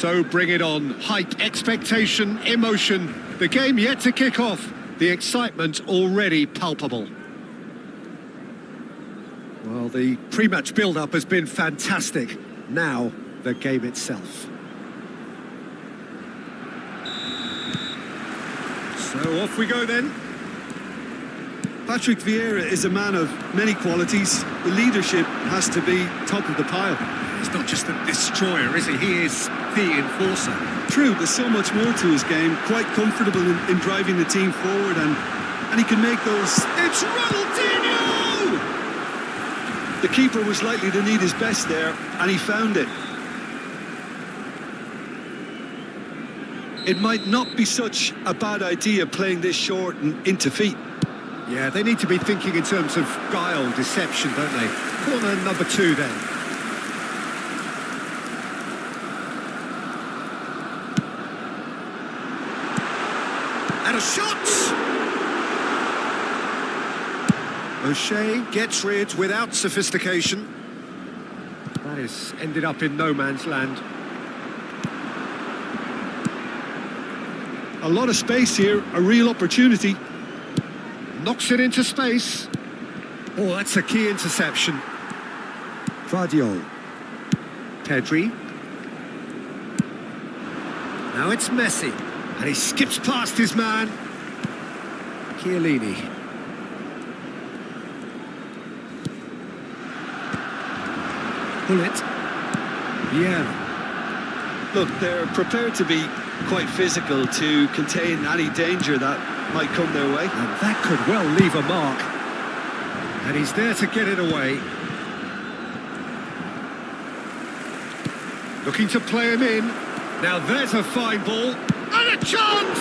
So bring it on. Hype, expectation, emotion. The game yet to kick off. The excitement already palpable. Well, Well, the pre-match build-up has been fantastic. Now, the game itself. So off we go then. Patrick Vieira is a man of many qualities. The leadership has to be top of the pile. He's not just a destroyer, is he? He is the enforcer. True, there's so much more to his game. Quite comfortable in driving the team forward, and he can make those... It's Ronaldinho! The keeper was likely to need his best there, and he found it. It might not be such a bad idea playing this short and into feet. Yeah, they need to be thinking in terms of guile, deception, don't they? Corner number 2 then. And a shot! O'Shea gets rid without sophistication. That has ended up in no man's land. A lot of space here, a real opportunity. Knocks it into space. Oh, that's a key interception. Guardiola. Pedri. Now it's Messi. And he skips past his man. Chiellini. Pull it. Yeah. Look, they're prepared to be quite physical to contain any danger that might come their way. And that could well leave a mark. And he's there to get it away. Looking to play him in. Now there's a fine ball. And a chance!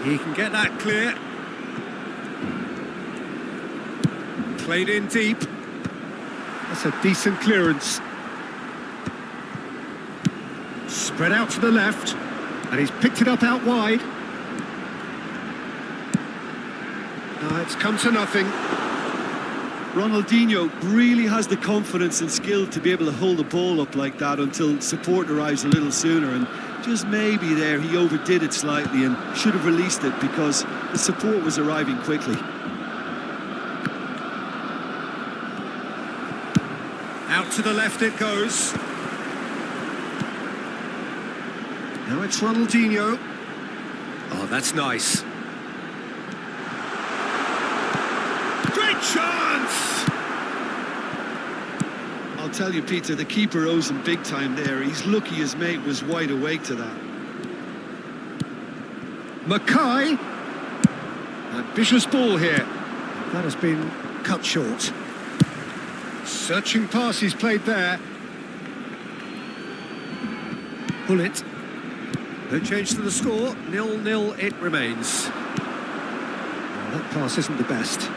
He can get that clear. Played in deep. That's a decent clearance. Spread out to the left. And he's picked it up out wide. No, it's come to nothing. Ronaldinho really has the confidence and skill to be able to hold the ball up like that until support arrives a little sooner, and just maybe there he overdid it slightly and should have released it because the support was arriving quickly. Out to the left it goes. Now it's Ronaldinho. Oh, that's nice. Great chance! I'll tell you, Peter, the keeper owes him big time there. He's lucky his mate was wide awake to that. Mackay. Ambitious ball here. That has been cut short. Searching pass he's played there. Pull it. No change to the score. 0-0 it remains. Well, that pass isn't the best.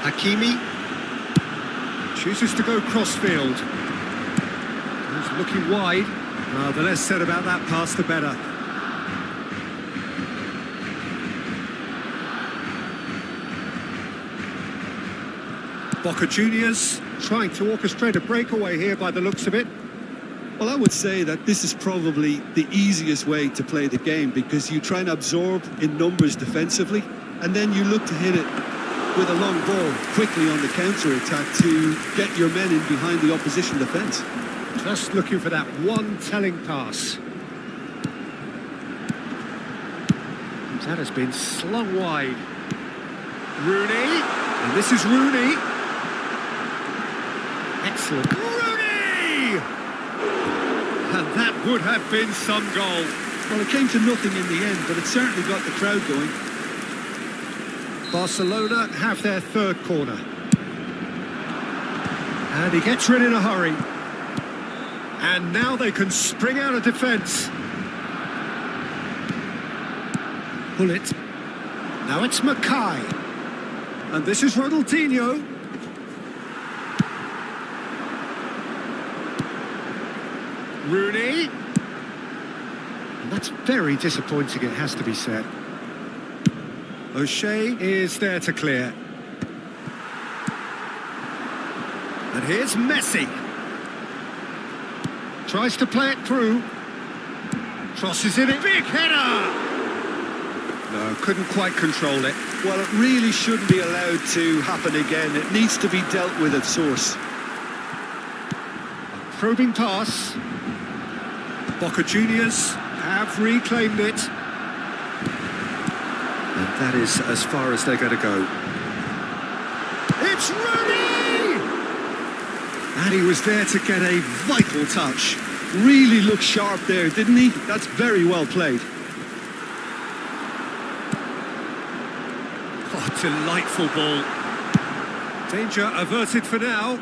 Hakimi chooses to go crossfield. He's looking wide. The less said about that pass, the better. Boca Juniors trying to orchestrate a breakaway here by the looks of it. Well, I would say that this is probably the easiest way to play the game because you try and absorb in numbers defensively and then you look to hit it with a long ball quickly on the counter-attack to get your men in behind the opposition defence. Just looking for that one telling pass. That has been slung wide. Rooney, and this is Rooney. Excellent. Rooney! And that would have been some goal. Well, it came to nothing in the end, but it certainly got the crowd going. Barcelona have their third corner. And he gets rid in a hurry. And now they can spring out of defence. Pull it. Now it's Mackay. And this is Ronaldinho. Rooney. And that's very disappointing, it has to be said. O'Shea is there to clear. And here's Messi. Tries to play it through. Crosses in it. Big header! No, couldn't quite control it. Well, it really shouldn't be allowed to happen again. It needs to be dealt with at source. Probing pass. Boca Juniors have reclaimed it. And that is as far as they're going to go. It's Rooney! And he was there to get a vital touch. Really looked sharp there, didn't he? That's very well played. Oh, delightful ball. Danger averted for now.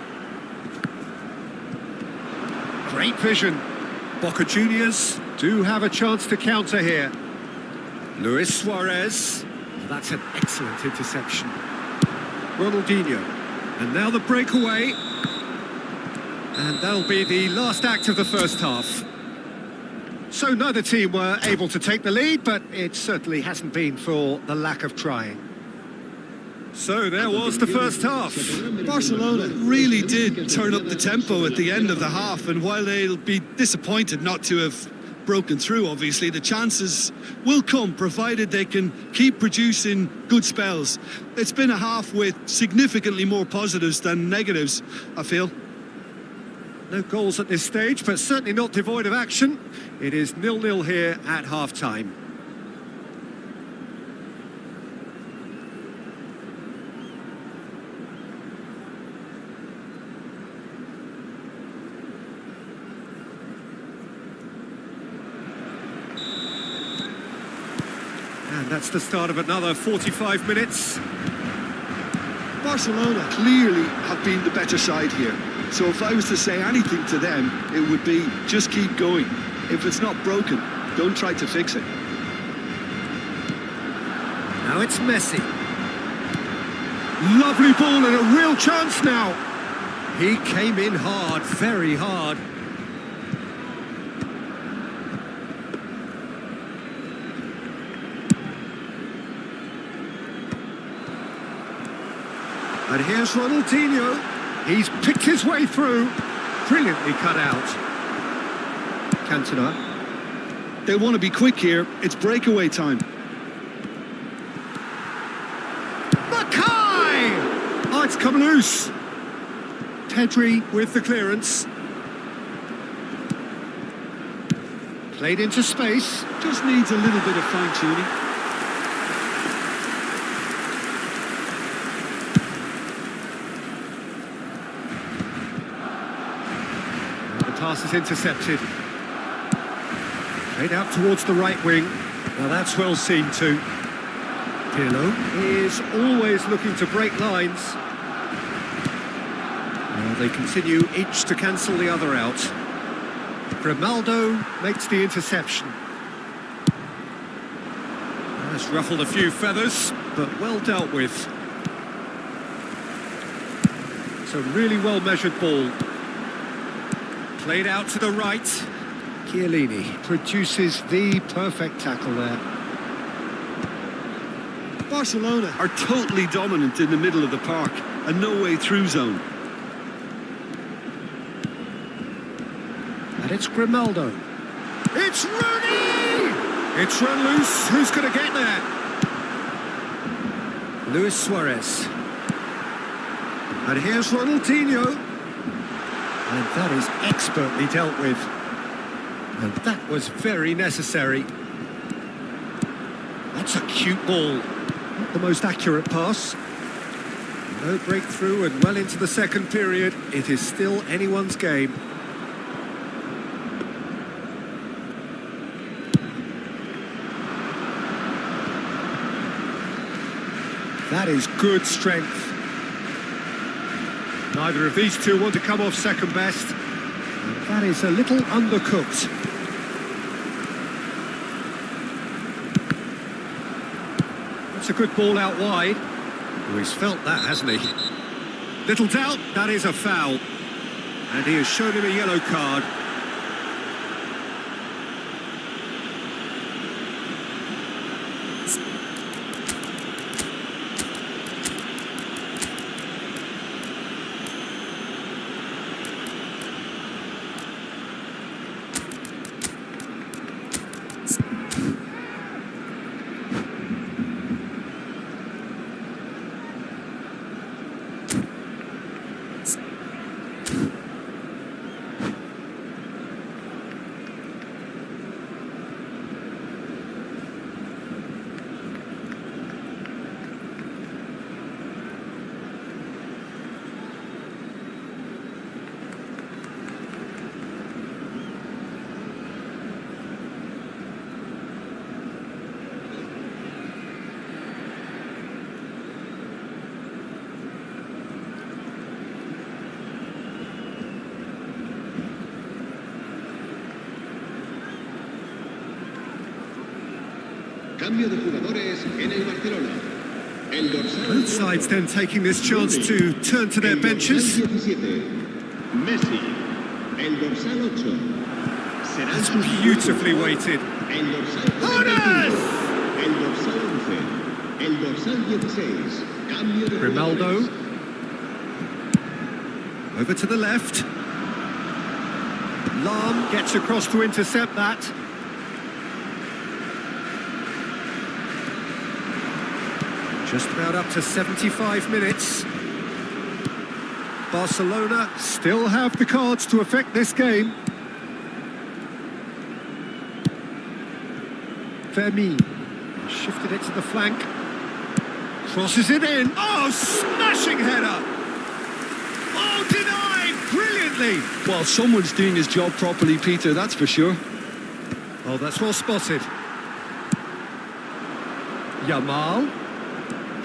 Great vision. Boca Juniors do have a chance to counter here. Luis Suarez. That's an excellent interception. Ronaldinho. And now the breakaway. And that'll be the last act of the first half. So neither team were able to take the lead, but it certainly hasn't been for the lack of trying. So there was the first half. Barcelona really did turn up the tempo at the end of the half, and while they'll be disappointed not to have broken through, obviously, the chances will come, provided they can keep producing good spells. It's been a half with significantly more positives than negatives, I feel. No goals at this stage, but certainly not devoid of action. It is 0-0 here at half-time. And that's the start of another 45 minutes. Barcelona clearly have been the better side here. So if I was to say anything to them, it would be just keep going. If it's not broken, don't try to fix it. Now it's Messi. Lovely ball and a real chance now. He came in hard, very hard. And here's Ronaldinho. He's picked his way through. Brilliantly cut out. Cantona. They want to be quick here. It's breakaway time. Mackay! Oh, it's come loose. Pedri with the clearance. Played into space. Just needs a little bit of fine-tuning. Pass is intercepted. Played out towards the right wing. Now that's well seen too. Pirlo is always looking to break lines. Now they continue each to cancel the other out. Grimaldo makes the interception. That's ruffled a few feathers, but well dealt with. It's a really well measured ball. Played out to the right. Chiellini produces the perfect tackle there. Barcelona are totally dominant in the middle of the park, a no-way through zone. And it's Grimaldo. It's Rooney! It's run loose. Who's going to get there? Luis Suarez. And here's Ronaldinho. And that is expertly dealt with. And that was very necessary. That's a cute ball. Not the most accurate pass. No breakthrough and well into the second period. It is still anyone's game. That is good strength. Neither of these two want to come off second best. And that is a little undercooked. That's a good ball out wide. Oh, he's felt that, hasn't he? Little doubt, that is a foul. And he has shown him a yellow card. Cambio de jugadores en el Barcelona. El dorsal Both sides then taking this chance to turn to their benches. El dorsal 17, Messi. El dorsal 8. Serán That's sustituidos beautifully por weighted. El dorsal 45. El dorsal 11. El dorsal 16. Cambio de Grimaldo. jugadores. Over to the left. Lam gets across to intercept that. Just about up to 75 minutes. Barcelona still have the cards to affect this game. Fermin shifted it to the flank. Crosses it in. Oh, smashing header! Oh, denied brilliantly! Well, someone's doing his job properly, Peter, that's for sure. Oh, that's well spotted. Yamal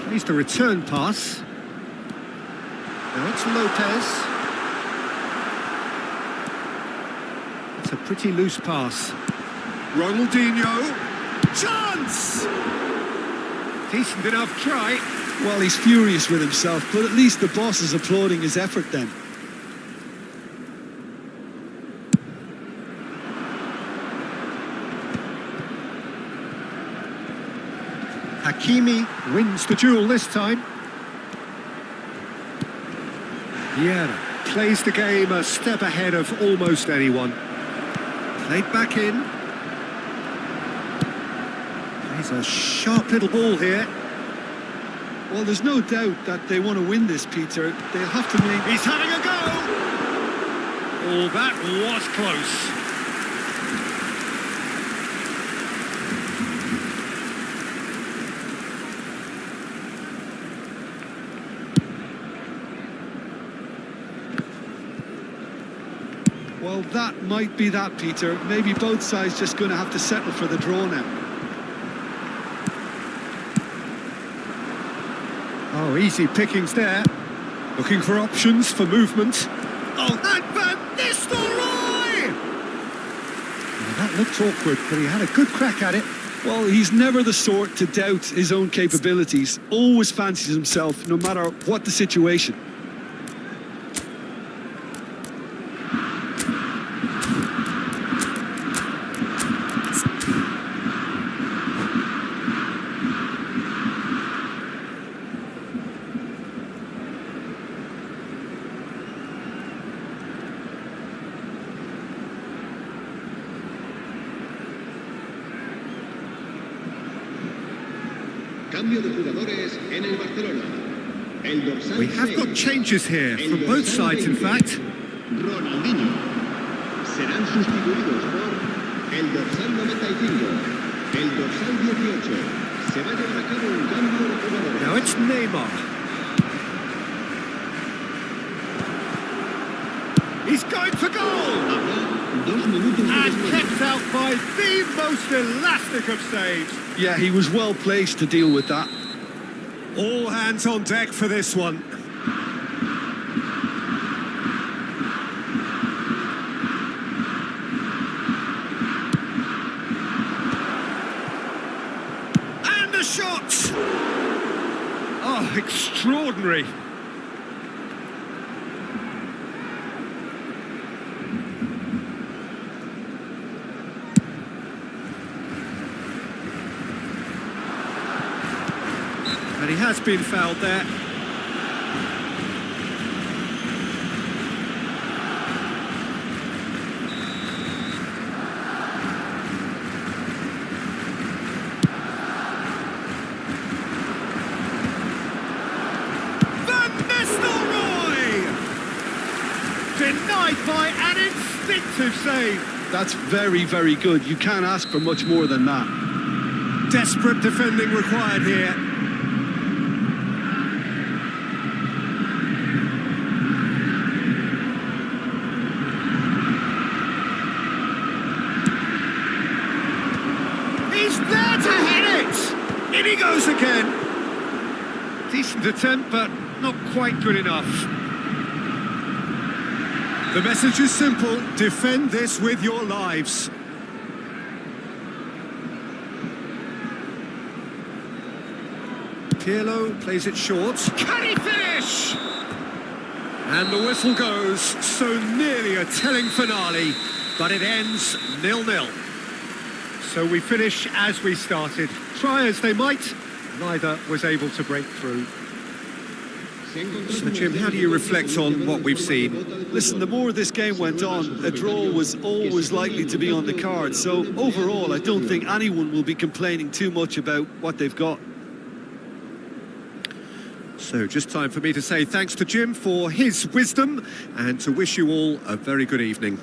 plays the return pass. Now it's Lopez. It's a pretty loose pass. Ronaldinho. Chance! Decent enough try. Well, he's furious with himself, but at least the boss is applauding his effort then. Hakimi wins the duel this time. Vieira plays the game a step ahead of almost anyone. Played back in. Plays a sharp little ball here. Well, there's no doubt that they want to win this, Peter. They'll have to make... He's having a go! Oh, that was close. Well, that might be that, Peter. Maybe both sides just going to have to settle for the draw now. Oh, easy pickings there. Looking for options for movement. Oh, and Van Nistelrooy! Well, that looked awkward, but he had a good crack at it. Well, he's never the sort to doubt his own capabilities. Always fancies himself, no matter what the situation. Cambio de jugadores en el Barcelona. El dorsal We have got 6. changes here El from both dorsal sides, in 20. fact. Ronaldinho. Serán sustituidos por el dorsal 95. El dorsal 18. Se va a llevar a cabo un cambio de jugadores. Now it's Neymar. He's going for goal! Habrá 2 minutos de And descuento. kept out by the most elastic of saves. Yeah, he was well placed to deal with that. All hands on deck for this one. And the shot! Oh, extraordinary. And he has been fouled there. Van Nistelrooy! Denied by an instinctive save. That's very, very good. You can't ask for much more than that. Desperate defending required here. He's there to hit it! In he goes again. Decent attempt, but not quite good enough. The message is simple: defend this with your lives. Pirlo plays it short. Can he finish? And the whistle goes. So nearly a telling finale, but it ends 0-0. So we finish as we started. Try as they might, neither was able to break through. So Jim, how do you reflect on what we've seen? Listen, the more this game went on, a draw was always likely to be on the card. So overall, I don't think anyone will be complaining too much about what they've got. So just time for me to say thanks to Jim for his wisdom and to wish you all a very good evening.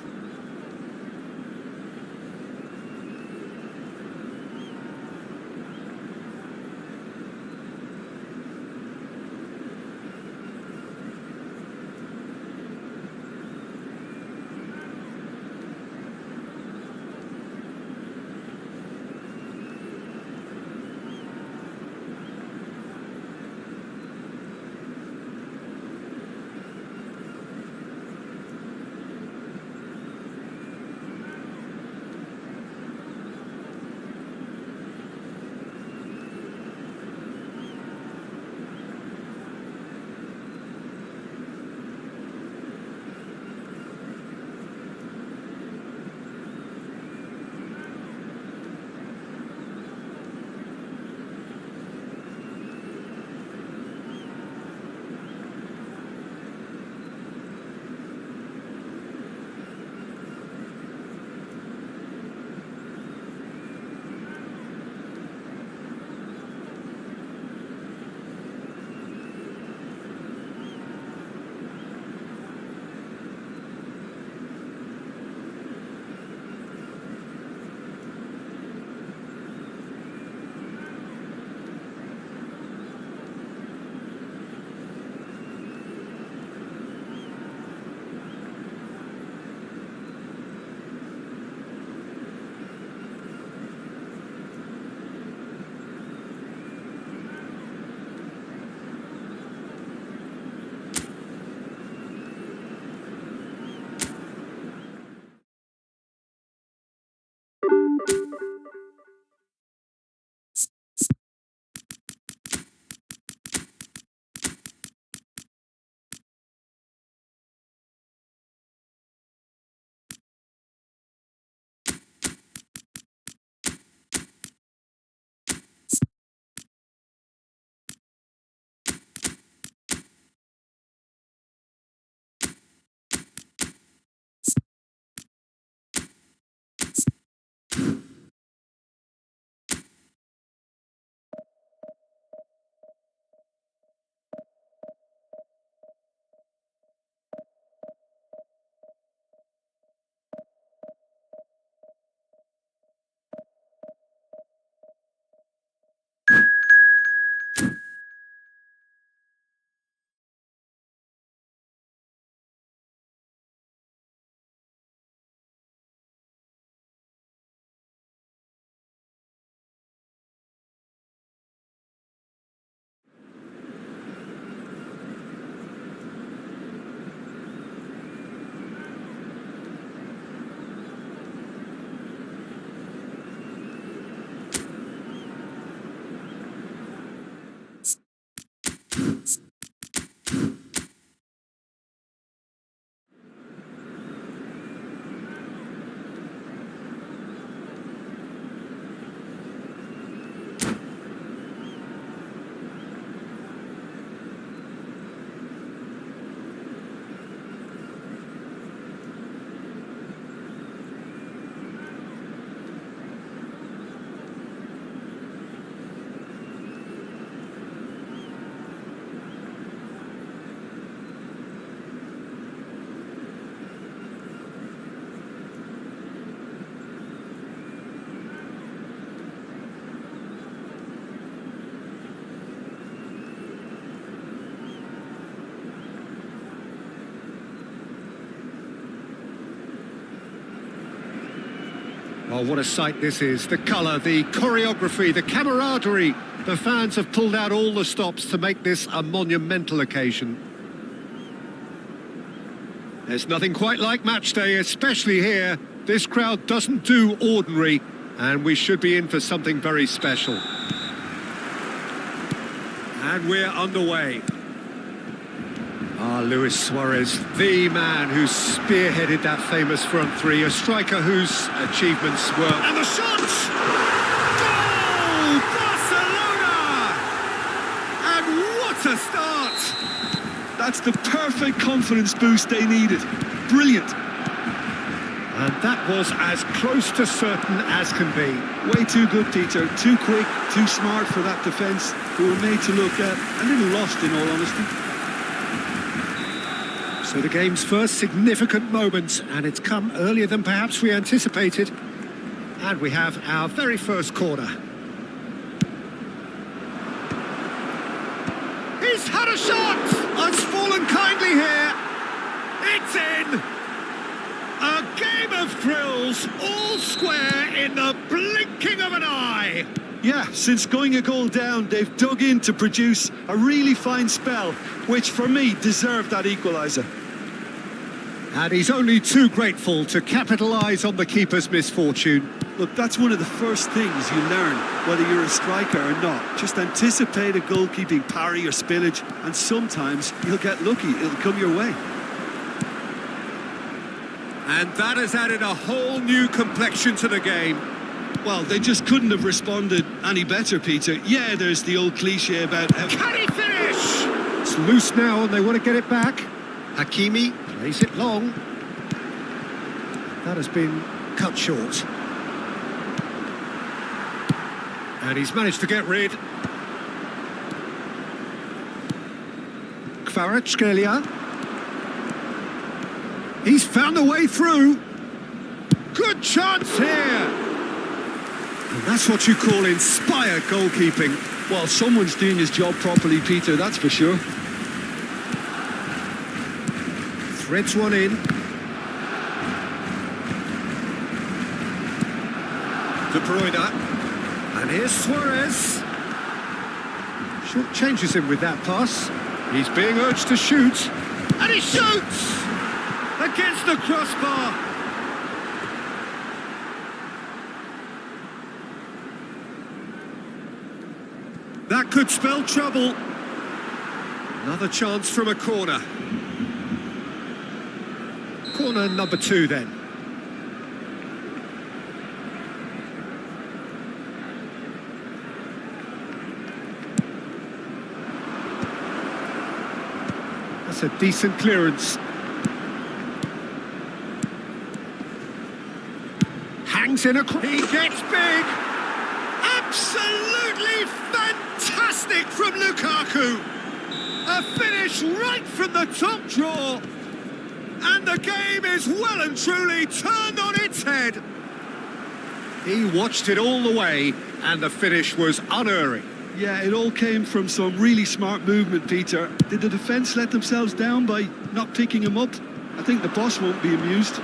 Oh, what a sight this is. The colour, the choreography, the camaraderie. The fans have pulled out all the stops to make this a monumental occasion. There's nothing quite like match day, especially here. This crowd doesn't do ordinary, and we should be in for something very special. And we're underway. Luis Suarez, the man who spearheaded that famous front three, a striker whose achievements were... And the shot! Goal! Barcelona! And what a start! That's the perfect confidence boost they needed. Brilliant. And that was as close to certain as can be. Way too good, Peter. Too quick, too smart for that defence, who were made to look a little lost, in all honesty. So the game's first significant moment, and it's come earlier than perhaps we anticipated. And we have our very first corner. He's had a shot! It's fallen kindly here. It's in! A game of thrills, all square in the blinking of an eye. Yeah, since going a goal down, they've dug in to produce a really fine spell, which for me deserved that equaliser. And he's only too grateful to capitalise on the keeper's misfortune. Look, that's one of the first things you learn, whether you're a striker or not. Just anticipate a goalkeeping parry or spillage, and sometimes you'll get lucky, it'll come your way. And that has added a whole new complexion to the game. Well, they just couldn't have responded any better, Peter. Yeah, there's the old cliche about... Can he finish? It's loose now and they want to get it back. Hakimi plays it long. That has been cut short. And he's managed to get rid. Kvaratskhelia. He's found a way through. Good chance here. And that's what you call inspired goalkeeping. Well, someone's doing his job properly, Peter, that's for sure. Threads one in. De Bruyne. And here's Suarez. Short changes him with that pass. He's being urged to shoot. And he shoots! Against the crossbar. That could spell trouble. Another chance from a corner. Corner number 2 then. That's a decent clearance. Hangs in a... He gets big! Absolutely fantastic from Lukaku! A finish right from the top draw! And the game is well and truly turned on its head. He watched it all the way, and the finish was unerring. Yeah, it all came from some really smart movement, Peter. Did the defence let themselves down by not picking him up? I think the boss won't be amused.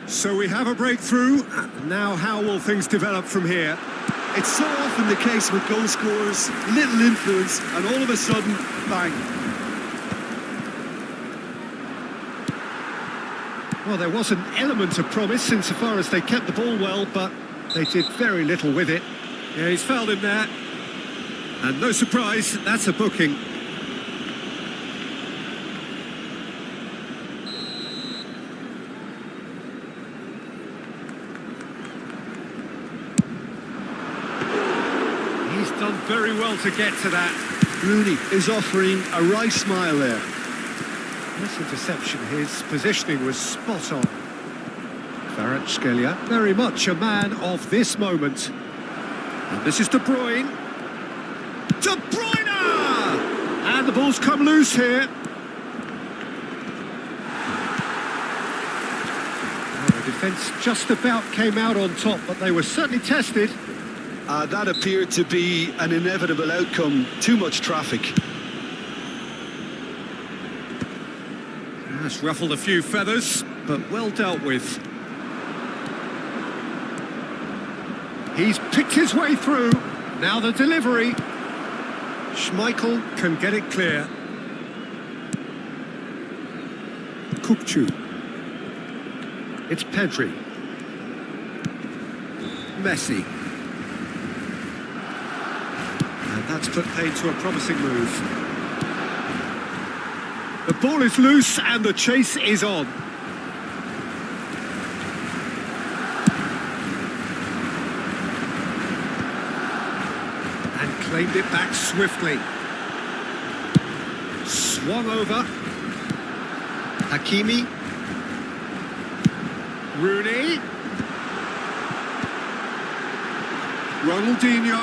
So we have a breakthrough. Now how will things develop from here? It's so often the case with goal scorers, little influence, and all of a sudden, bang. Well, there was an element of promise insofar as they kept the ball well, but they did very little with it. Yeah, he's fouled him there. And no surprise, that's a booking. He's done very well to get to that. Rooney is offering a right smile there. This interception, his positioning was spot on. Kvaratskhelia, very much a man of this moment. And this is De Bruyne. De Bruyne! And the ball's come loose here. Well, the defence just about came out on top, but they were certainly tested. That appeared to be an inevitable outcome. Too much traffic. That's ruffled a few feathers, but well dealt with. He's picked his way through. Now the delivery. Schmeichel can get it clear. Kukçu. It's Pedri. Messi. And that's put paid to a promising move. The ball is loose and the chase is on. And claimed it back swiftly. Swung over. Hakimi. Rooney. Ronaldinho.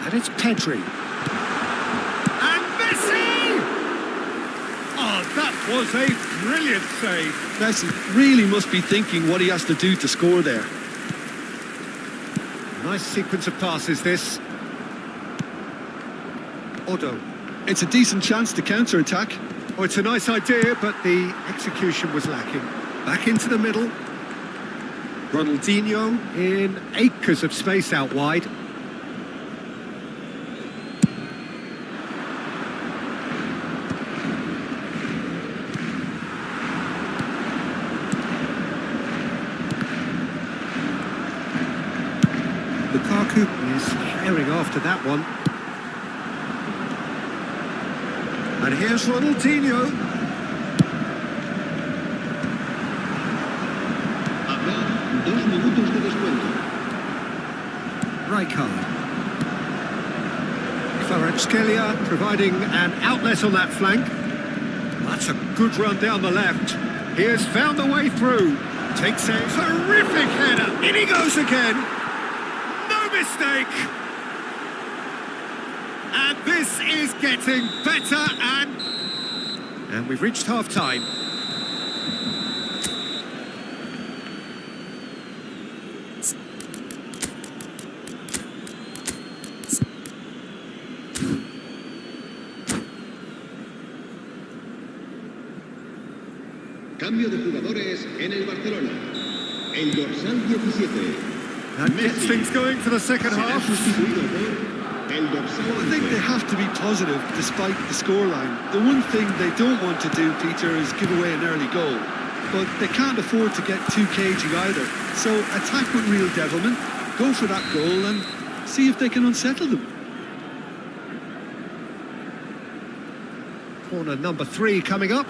And it's Pedri. And Messi! Oh, that was a brilliant save. Messi really must be thinking what he has to do to score there. Nice sequence of passes, this. Odo. It's a decent chance to counter-attack. Oh, it's a nice idea, but the execution was lacking. Back into the middle. Ronaldinho in acres of space out wide. Lukaku is herring after that one. And here's Ronaldinho. Habrá 2 minutos de descuento. Rijkaard. Kvaratskhelia providing an outlet on that flank. That's a good run down the left. He has found the way through. Takes a terrific header. In he goes again. No mistake. And this is getting better and we've reached half-time. Cambio de jugadores en el Barcelona. El dorsal 17. That gets things going for the second Será half. sustituido por el dorsal I think 11. they have to be positive despite the scoreline. The one thing they don't want to do, Peter, is give away an early goal. But they can't afford to get too cagey either. So attack with real devilment, go for that goal and see if they can unsettle them. Corner number 3 coming up.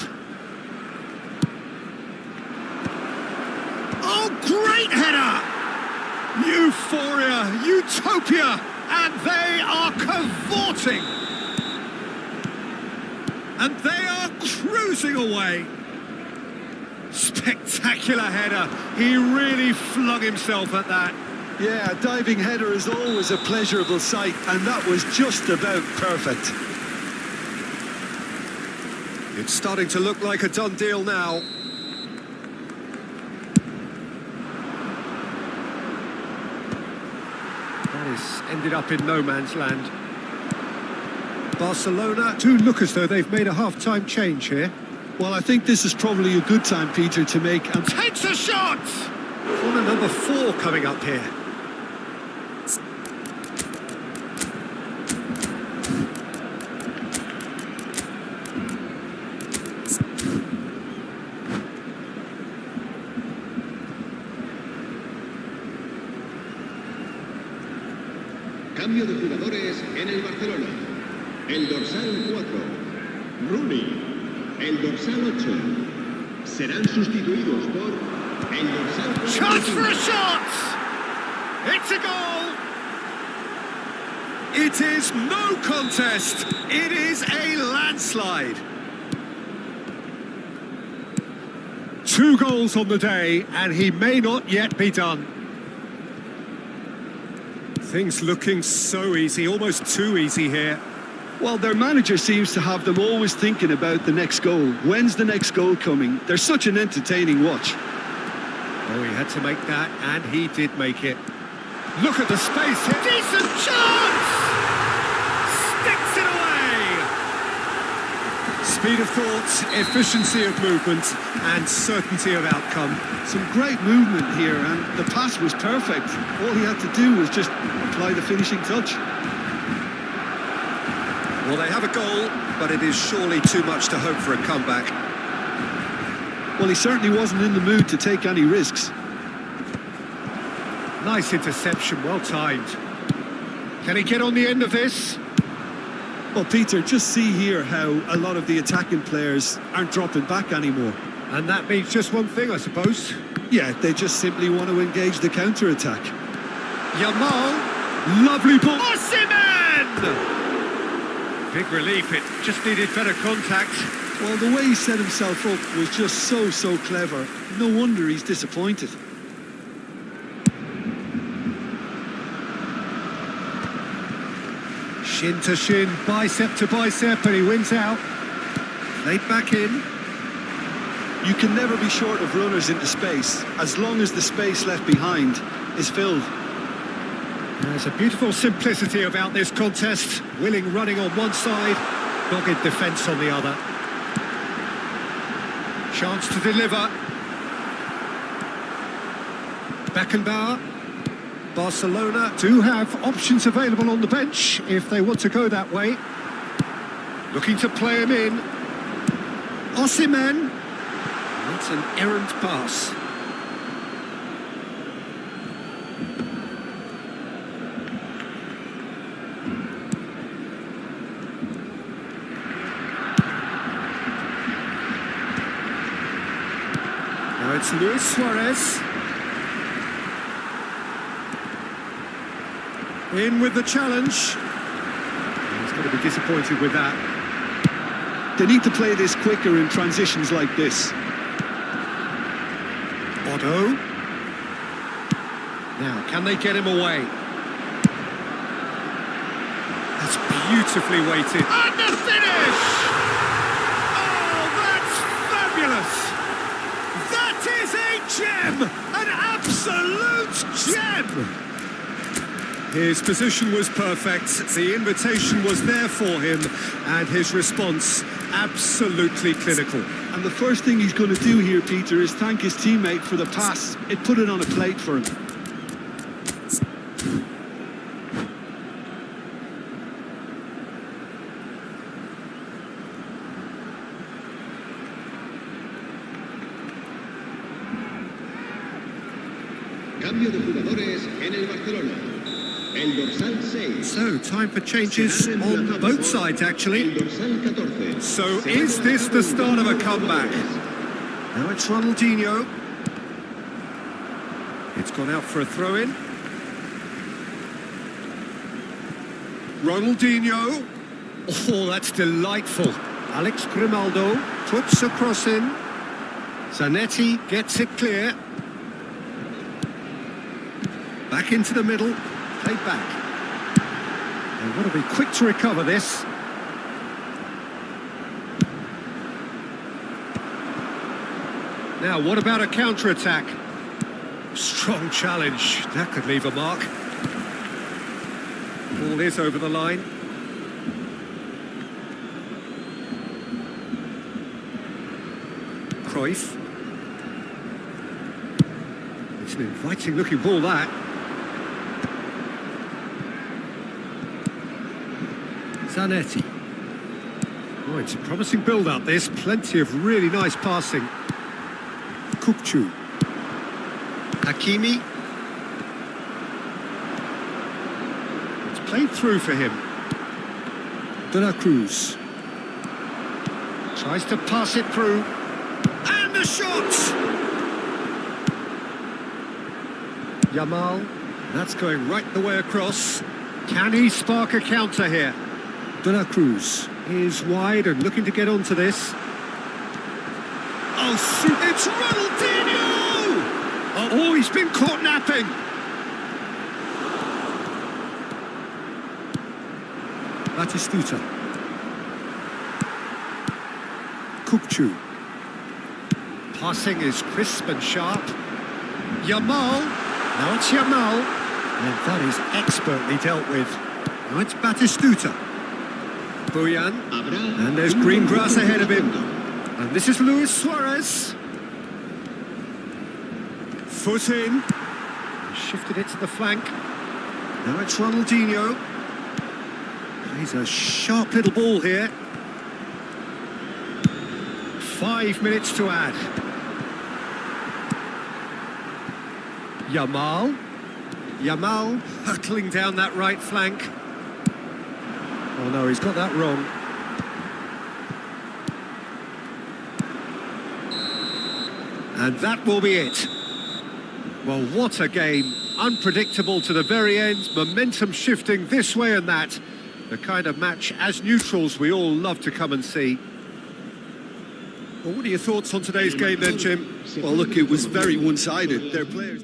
Oh, great header! Euphoria, utopia, and they are cavorting. And they are cruising away. Spectacular header. He really flung himself at that. Yeah, a diving header is always a pleasurable sight, and that was just about perfect. It's starting to look like a done deal now. That is ended up in no man's land. Barcelona do look as though they've made a half-time change here. Well, I think this is probably a good time, Peter, to make... Takes a shot! Corner number 4 coming up here. Cambio de jugadores en el Barcelona. El dorsal 4. Rooney. El dorsal 8. Serán sustituidos por el dorsal Chance for a shot! It's a goal! It is no contest. It is a landslide. 2 goals on the day, and he may not yet be done. Things looking so easy, almost too easy here. Well, their manager seems to have them always thinking about the next goal. When's the next goal coming? They're such an entertaining watch. Oh, he had to make that, and he did make it. Look at the space here. Decent chance! Sticks it away! Speed of thought, efficiency of movement, and certainty of outcome. Some great movement here, and the pass was perfect. All he had to do was just apply the finishing touch. Well, they have a goal, but it is surely too much to hope for a comeback. Well, he certainly wasn't in the mood to take any risks. Nice interception, well timed. Can he get on the end of this? Well, Peter, just see here how a lot of the attacking players aren't dropping back anymore. And that means just one thing, I suppose. Yeah, they just simply want to engage the counter-attack. Yamal, lovely ball. Osimhen! Big relief, it just needed better contact. Well, the way he set himself up was just so clever. No wonder he's disappointed. Shin to shin, bicep to bicep, and he wins out. Played back in. You can never be short of runners into space, as long as the space left behind is filled. There's a beautiful simplicity about this contest. Willing running on one side, dogged defence on the other. Chance to deliver. Beckenbauer. Barcelona do have options available on the bench if they want to go that way. Looking to play him in. Osimhen. That's an errant pass. Now it's Luis Suarez. In with the challenge. He's going to be disappointed with that. They need to play this quicker in transitions like this. Otto. Now, can they get him away? That's beautifully weighted. And the finish! Oh, that's fabulous! That is a gem! An absolute gem! His position was perfect, the invitation was there for him, and his response absolutely clinical. And the first thing he's going to do here, Peter, is thank his teammate for the pass. It put it on a plate for him. Cambio de jugadores en el Barcelona. El dorsal 6. So, time for changes on both sides, actually. El dorsal 14. So, is this the start of a comeback? Now it's Ronaldinho. It's gone out for a throw-in. Ronaldinho. Oh, that's delightful. Alex Grimaldo puts a cross in. Zanetti gets it clear. Back into the middle. Played back. They've got to be quick to recover this. Now, what about a counter-attack? Strong challenge. That could leave a mark. Ball is over the line. Cruyff. It's an inviting-looking ball, that. Zanetti. Oh, it's a promising build-up, this. Plenty of really nice passing. Kukçu. Hakimi. It's played through for him. De La Cruz. Tries to pass it through. And the shot! Yamal. That's going right the way across. Can he spark a counter here? De La Cruz is wide and looking to get onto this. Oh, shoot, it's Ronaldinho! Oh, he's been caught napping. Batistuta. Kukçu. Passing is crisp and sharp. Yamal. Now it's Yamal. And that is expertly dealt with. Now it's Batistuta. Boyan. And there's green grass ahead of him. And this is Luis Suarez. Foot in. Shifted it to the flank. Now it's Ronaldinho. He's a sharp little ball here. 5 minutes to add. Yamal. Yamal hurtling down that right flank. Oh no, he's got that wrong. And that will be it. Well, what a game. Unpredictable to the very end, momentum shifting this way and that. The kind of match, as neutrals, we all love to come and see. Well, what are your thoughts on today's game then, Jim? Well, look, it was very one-sided. Their players...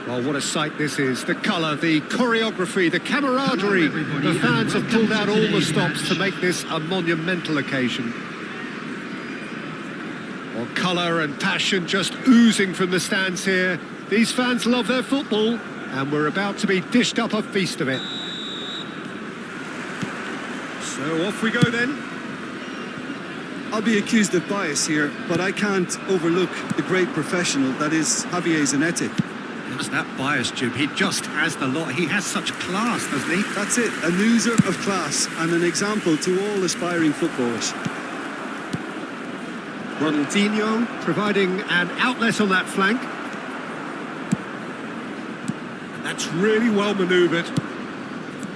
Oh, what a sight this is. The colour, the choreography, the camaraderie. The fans have pulled out all the stops to make this a monumental occasion. Well, colour and passion just oozing from the stands here. These fans love their football, and we're about to be dished up a feast of it. So off we go then. I'll be accused of bias here, but I can't overlook the great professional that is Javier Zanetti. What's that bias, Jim? He just has the lot. He has such class, doesn't he? That's it, a loser of class and an example to all aspiring footballers. Ronaldinho providing an outlet on that flank. And that's really well manoeuvred.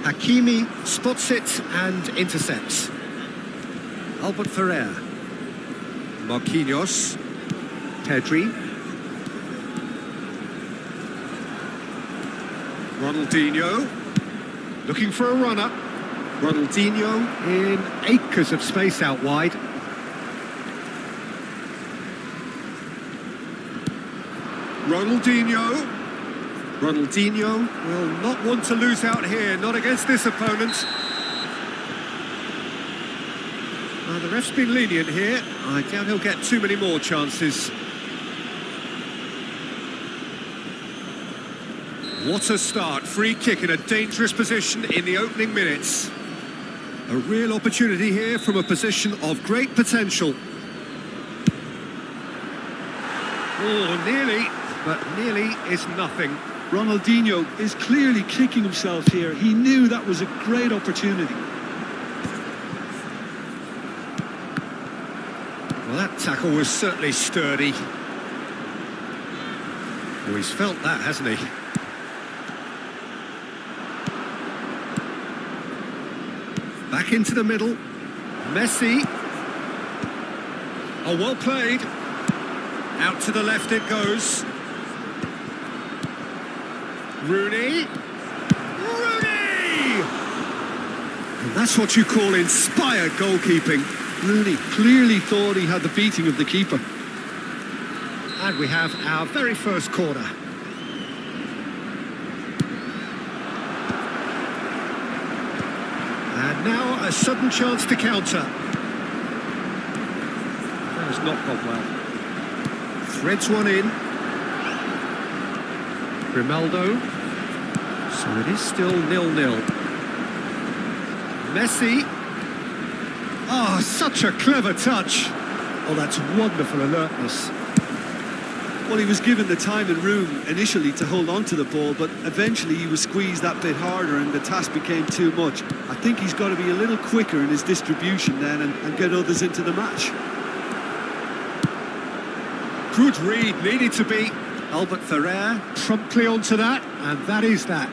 Hakimi spots it and intercepts. Albert Ferrer. Marquinhos. Pedri. Ronaldinho, looking for a runner. Ronaldinho in acres of space out wide. Ronaldinho will not want to lose out here, not against this opponent. The ref's been lenient here. I doubt he'll get too many more chances. What a start, free kick in a dangerous position in the opening minutes. A real opportunity here from a position of great potential. Oh, nearly, but nearly is nothing. Ronaldinho is clearly kicking himself here. He knew that was a great opportunity. Well, that tackle was certainly sturdy. Oh, he's felt that, hasn't he? Back into the middle. Messi. Oh, well played. Out to the left it goes. Rooney. And that's what you call inspired goalkeeping. Rooney clearly thought he had the beating of the keeper. And we have our very first corner. And now a sudden chance to counter. That has not gone well. Threads one in. Grimaldo. So it is still 0-0. Messi. Oh, such a clever touch. Oh, that's wonderful alertness. Well, he was given the time and room initially to hold on to the ball, but eventually he was squeezed that bit harder and the task became too much. I think he's got to be a little quicker in his distribution then and get others into the match. Good read, needed to be. Albert Ferrer promptly onto that, and that is that.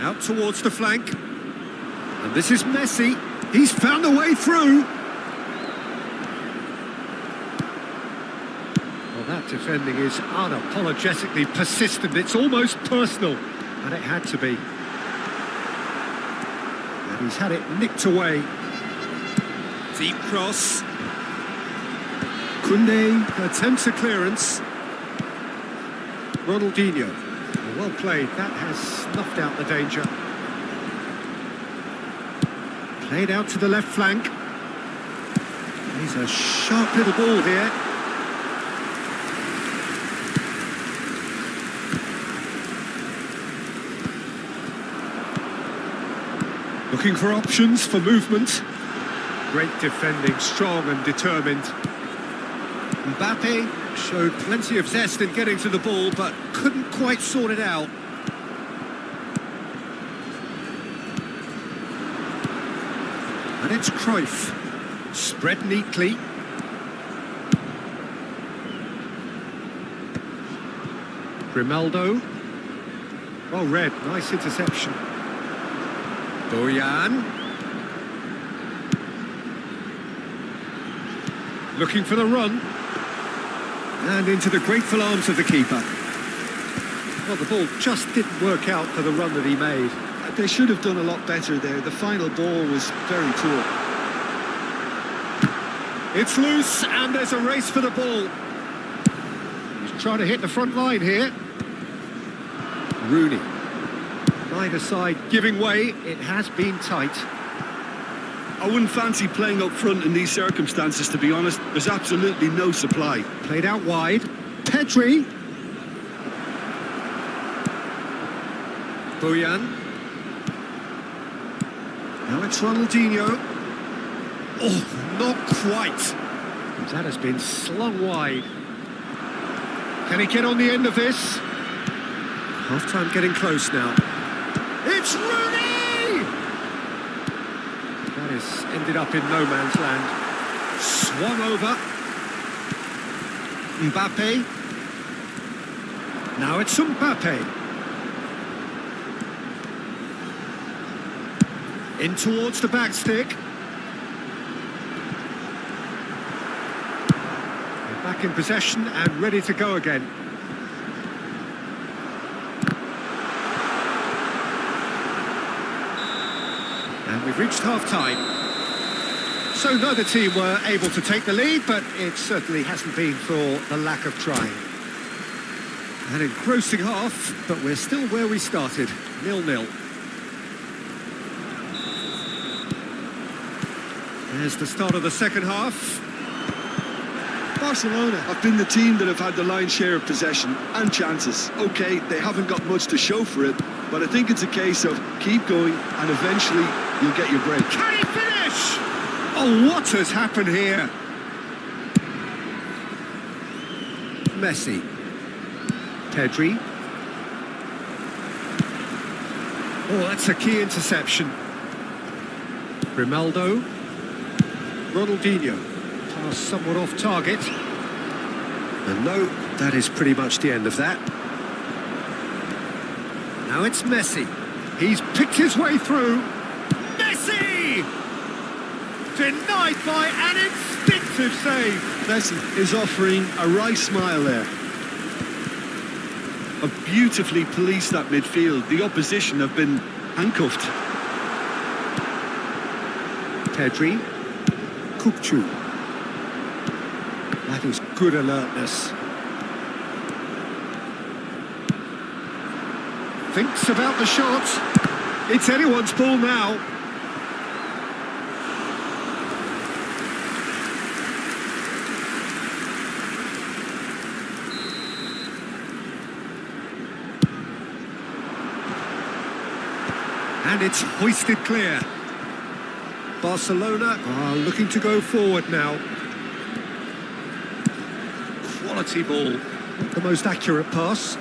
Out towards the flank. And this is Messi. He's found a way through. Well, that defending is unapologetically persistent. It's almost personal, and it had to be. And he's had it nicked away. Deep cross. Koundé attempts a clearance. Ronaldinho. Well played. That has snuffed out the danger. Played out to the left flank. He's a sharp little ball here. Looking for options for movement. Great defending, strong and determined. Mbappe showed plenty of zest in getting to the ball, but couldn't quite sort it out. And it's Cruyff. Spread neatly. Grimaldo. Well read, nice interception. Bojan. Looking for the run. And into the grateful arms of the keeper. Well, the ball just didn't work out for the run that he made. They should have done a lot better there. The final ball was very poor. It's loose, and there's a race for the ball. He's trying to hit the front line here. Rooney. Neither side giving way. It has been tight. I wouldn't fancy playing up front in these circumstances, to be honest. There's absolutely no supply. Played out wide. Pedri. Bojan. Now it's Ronaldinho. Oh, not quite. That has been slung wide. Can he get on the end of this? Half-time getting close now. It's Rooney! That has ended up in no man's land. Swung over. Mbappe. Now it's Mbappe. In towards the back stick. They're back in possession and ready to go again. And we've reached half-time. So neither team were able to take the lead, but it certainly hasn't been for the lack of trying. An engrossing half, but we're still where we started, 0-0. There's the start of the second half. Barcelona have been the team that have had the lion's share of possession and chances. OK, they haven't got much to show for it, but I think it's a case of keep going and eventually you'll get your break. Can he finish? Oh, what has happened here? Messi. Pedri. Oh, that's a key interception. Grimaldo. Ronaldinho. Pass somewhat off target. And no, that is pretty much the end of that. Now it's Messi. He's picked his way through. Messi! Denied by an instinctive save. Messi is offering a wry smile there. Beautifully policed that midfield. The opposition have been handcuffed. Pedri. That is good alertness. Thinks about the shot. It's anyone's ball now. And it's hoisted clear. Barcelona are looking to go forward now. Quality ball. Not the most accurate pass.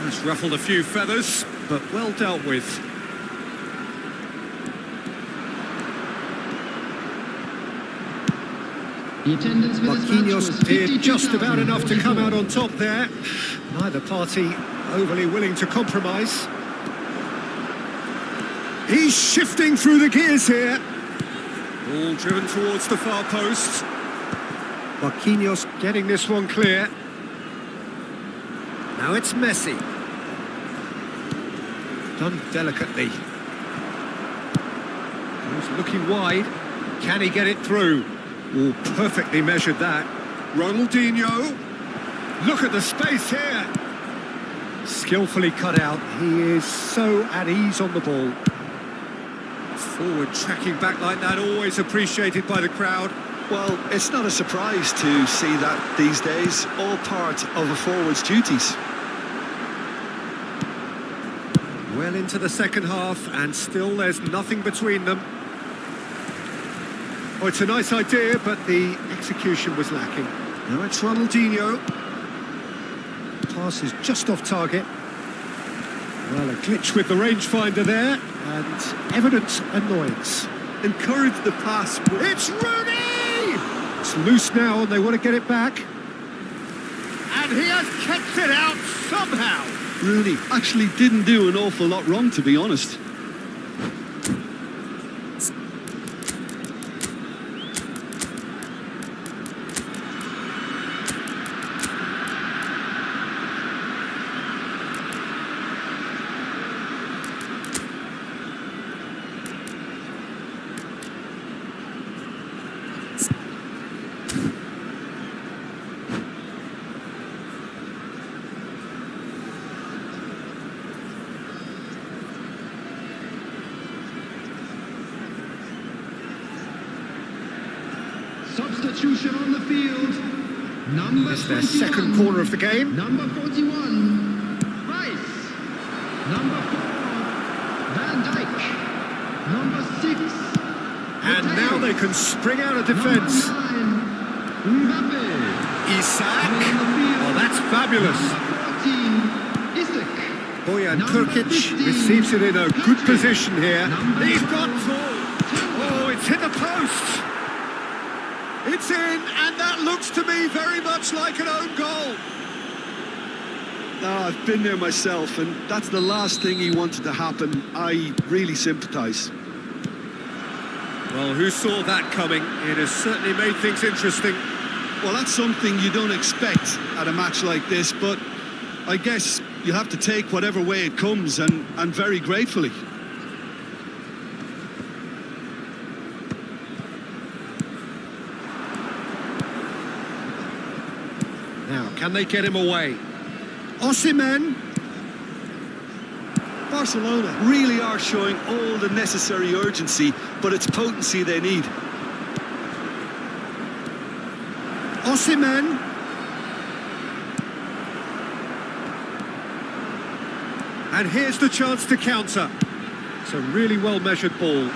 It's ruffled a few feathers, but well dealt with. The attendance for this match was Marquinhos did just about enough to come out 52,044. on top there. Neither party overly willing to compromise. He's shifting through the gears here. Ball driven towards the far post. Marquinhos getting this one clear. Now it's Messi. Done delicately. He's looking wide. Can he get it through? Oh, perfectly measured that. Ronaldinho. Look at the space here. Skillfully cut out. He is so at ease on the ball. Forward tracking back like that, always appreciated by the crowd. Well, it's not a surprise to see that these days, all part of a forward's duties. Well into the second half, and still there's nothing between them. Oh, it's a nice idea, but the execution was lacking. Now it's Ronaldinho. Pass is just off target. Well, a glitch with the rangefinder there, and evident annoyance. Encourage the pass. It's Rooney! It's loose now, and they want to get it back. And he has kept it out somehow. Rooney actually didn't do an awful lot wrong, to be honest. Substitution on the field. Number It's their 21. second corner of the game. Number 41, Rice. Number 4, Van Dijk. Number 6, And now they can spring out of defence. Number 9, Isak. on the field. Oh, that's fabulous. Number 14, Isak. Bojan Number Kurkic 15, receives it in a good Kurkic. position here. Number He's got 12, Oh, it's hit the post. It's in, and that looks to me very much like an own goal. I've been there myself, and that's the last thing he wanted to happen. I really sympathise. Well, who saw that coming? It has certainly made things interesting. Well, that's something you don't expect at a match like this, but I guess you have to take whatever way it comes, and very gratefully. Now, can they get him away? Osimhen. Barcelona really are showing all the necessary urgency, but it's potency they need. Osimhen. And here's the chance to counter. It's a really well-measured ball.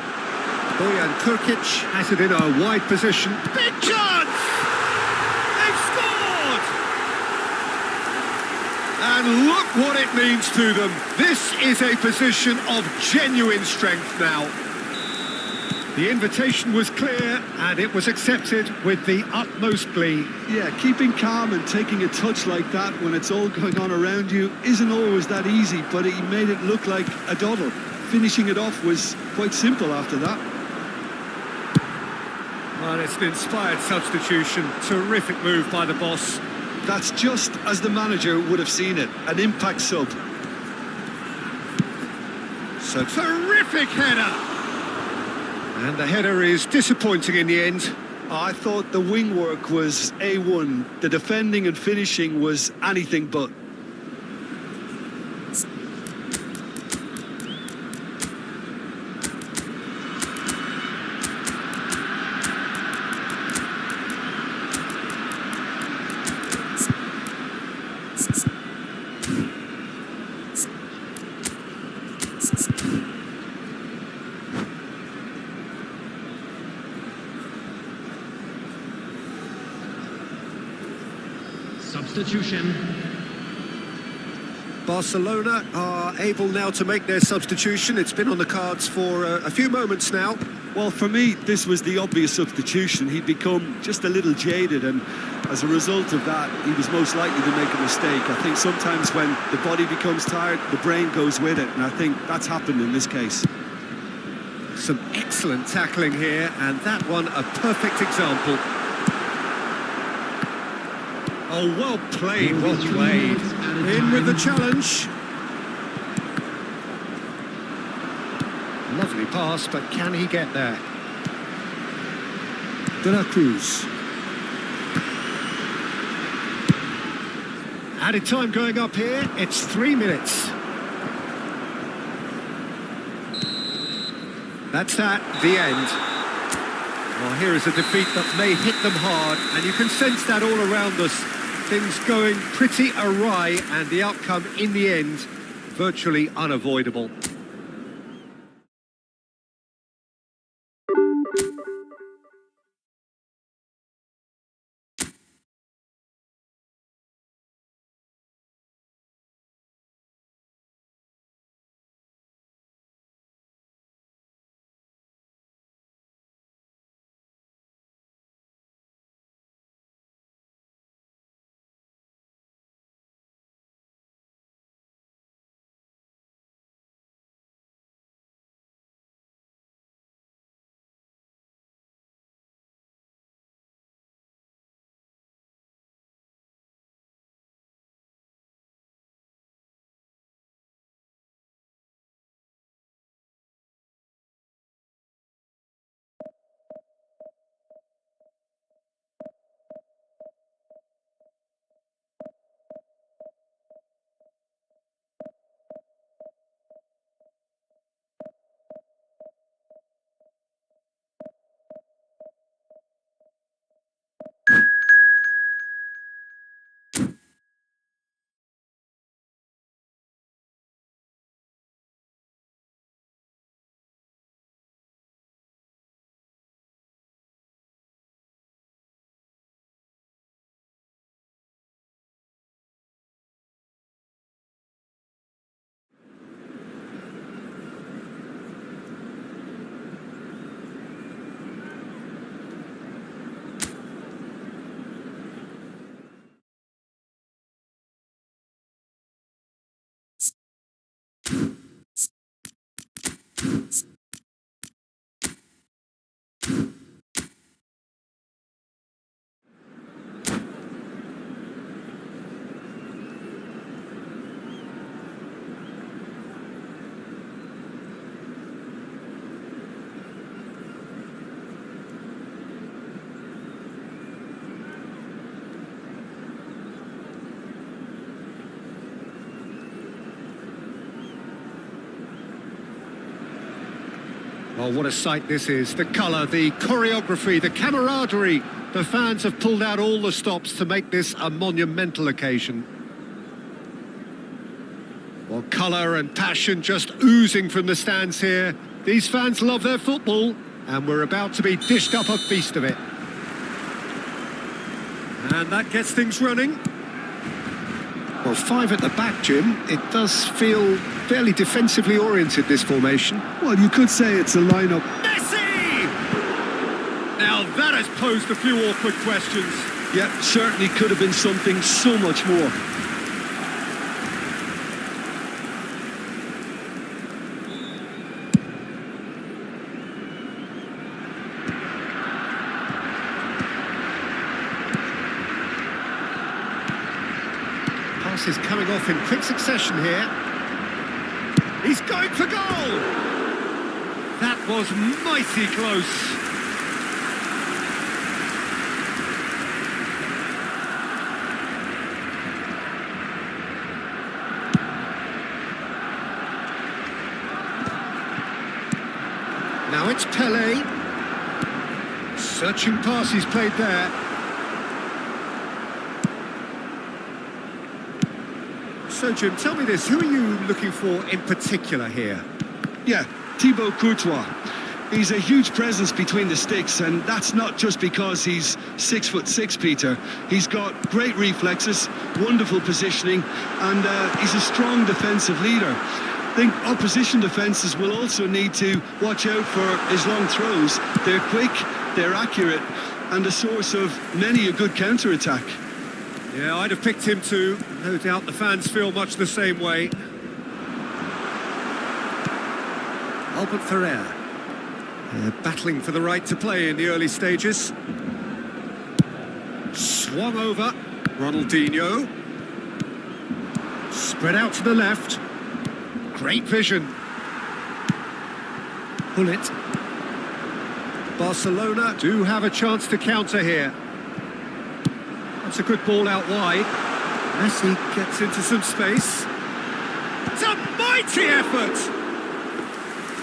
Bojan Kurkic has it in a wide position. Big chance! They've scored! And look what it means to them. This is a position of genuine strength now. The invitation was clear, and it was accepted with the utmost glee. Yeah, keeping calm and taking a touch like that when it's all going on around you isn't always that easy, but he made it look like a doddle. Finishing it off was quite simple after that. Well, it's an inspired substitution. Terrific move by the boss. That's just as the manager would have seen it, an impact sub. So terrific header! And the header is disappointing in the end. I thought the wing work was A1. The defending and finishing was anything but. Substitution. Barcelona are able now to make their substitution. It's been on the cards for a few moments now. Well, for me, this was the obvious substitution. He'd become just a little jaded, and as a result of that, he was most likely to make a mistake. I think sometimes when the body becomes tired, the brain goes with it, and I think that's happened in this case. Some excellent tackling here, and that one a perfect example. Oh, well played, well played. In with the challenge. Lovely pass, but can he get there? De La Cruz. Added time going up here, it's 3 minutes. That's that, the end. Well, here is a defeat that may hit them hard, and you can sense that all around us. Things going pretty awry, and the outcome in the end, virtually unavoidable. Oh, what a sight this is. The colour, the choreography, the camaraderie. The fans have pulled out all the stops to make this a monumental occasion. Well, colour and passion just oozing from the stands here. These fans love their football, and we're about to be dished up a feast of it. And that gets things running. Well, 5 at the back, Jim. It does feel fairly defensively oriented, this formation. Well, you could say it's a lineup. Messi! Now that has posed a few awkward questions. Yeah, certainly could have been something so much more. Is coming off in quick succession here. He's going for goal! That was mighty close. Now it's Pelé. Searching pass he's played there. So, Jim, tell me this, who are you looking for in particular here? Yeah, Thibaut Courtois. He's a huge presence between the sticks, and that's not just because he's 6'6", Peter. He's got great reflexes, wonderful positioning, and he's a strong defensive leader. I think opposition defences will also need to watch out for his long throws. They're quick, they're accurate, and a source of many a good counter-attack. Yeah, I'd have picked him too. No doubt the fans feel much the same way. Albert Ferrer. Battling for the right to play in the early stages. Swung over. Ronaldinho. Spread out to the left. Great vision. Pull it. Barcelona do have a chance to counter here. That's a good ball out wide. Messi gets into some space. It's a mighty effort!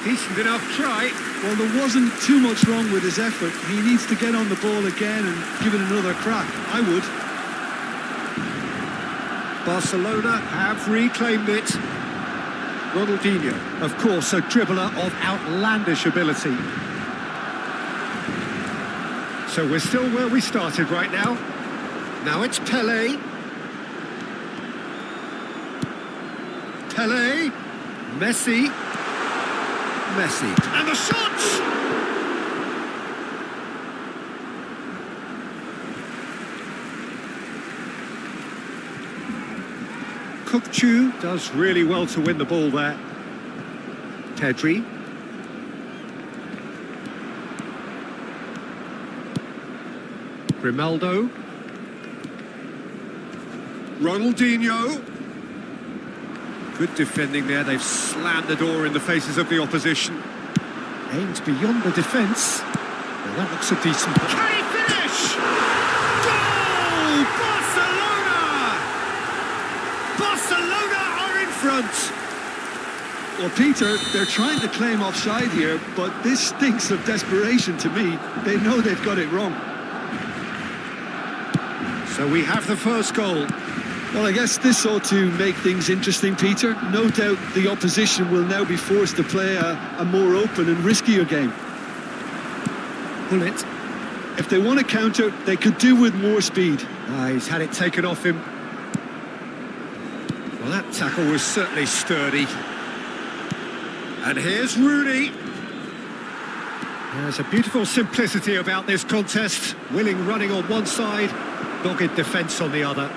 Decent enough try. Well, there wasn't too much wrong with his effort. He needs to get on the ball again and give it another crack. I would. Barcelona have reclaimed it. Ronaldinho, of course, a dribbler of outlandish ability. So we're still where we started right now. Now it's Pelé. Pelé. Messi. Messi. And the shots! Kukçu does really well to win the ball there. Pedri. Grimaldo. Ronaldinho. Good defending there. They've slammed the door in the faces of the opposition. Aims beyond the defence. Well, that looks a decent... Can he finish? Goal! Barcelona! Barcelona are in front. Well, Peter, they're trying to claim offside here, but this stinks of desperation to me. They know they've got it wrong. So we have the first goal. Well, I guess this ought to make things interesting, Peter. No doubt the opposition will now be forced to play a more open and riskier game. Pull it. If they want to counter, they could do with more speed. He's had it taken off him. Well, that tackle was certainly sturdy. And here's Rooney. There's a beautiful simplicity about this contest. Willing running on one side, dogged defence on the other.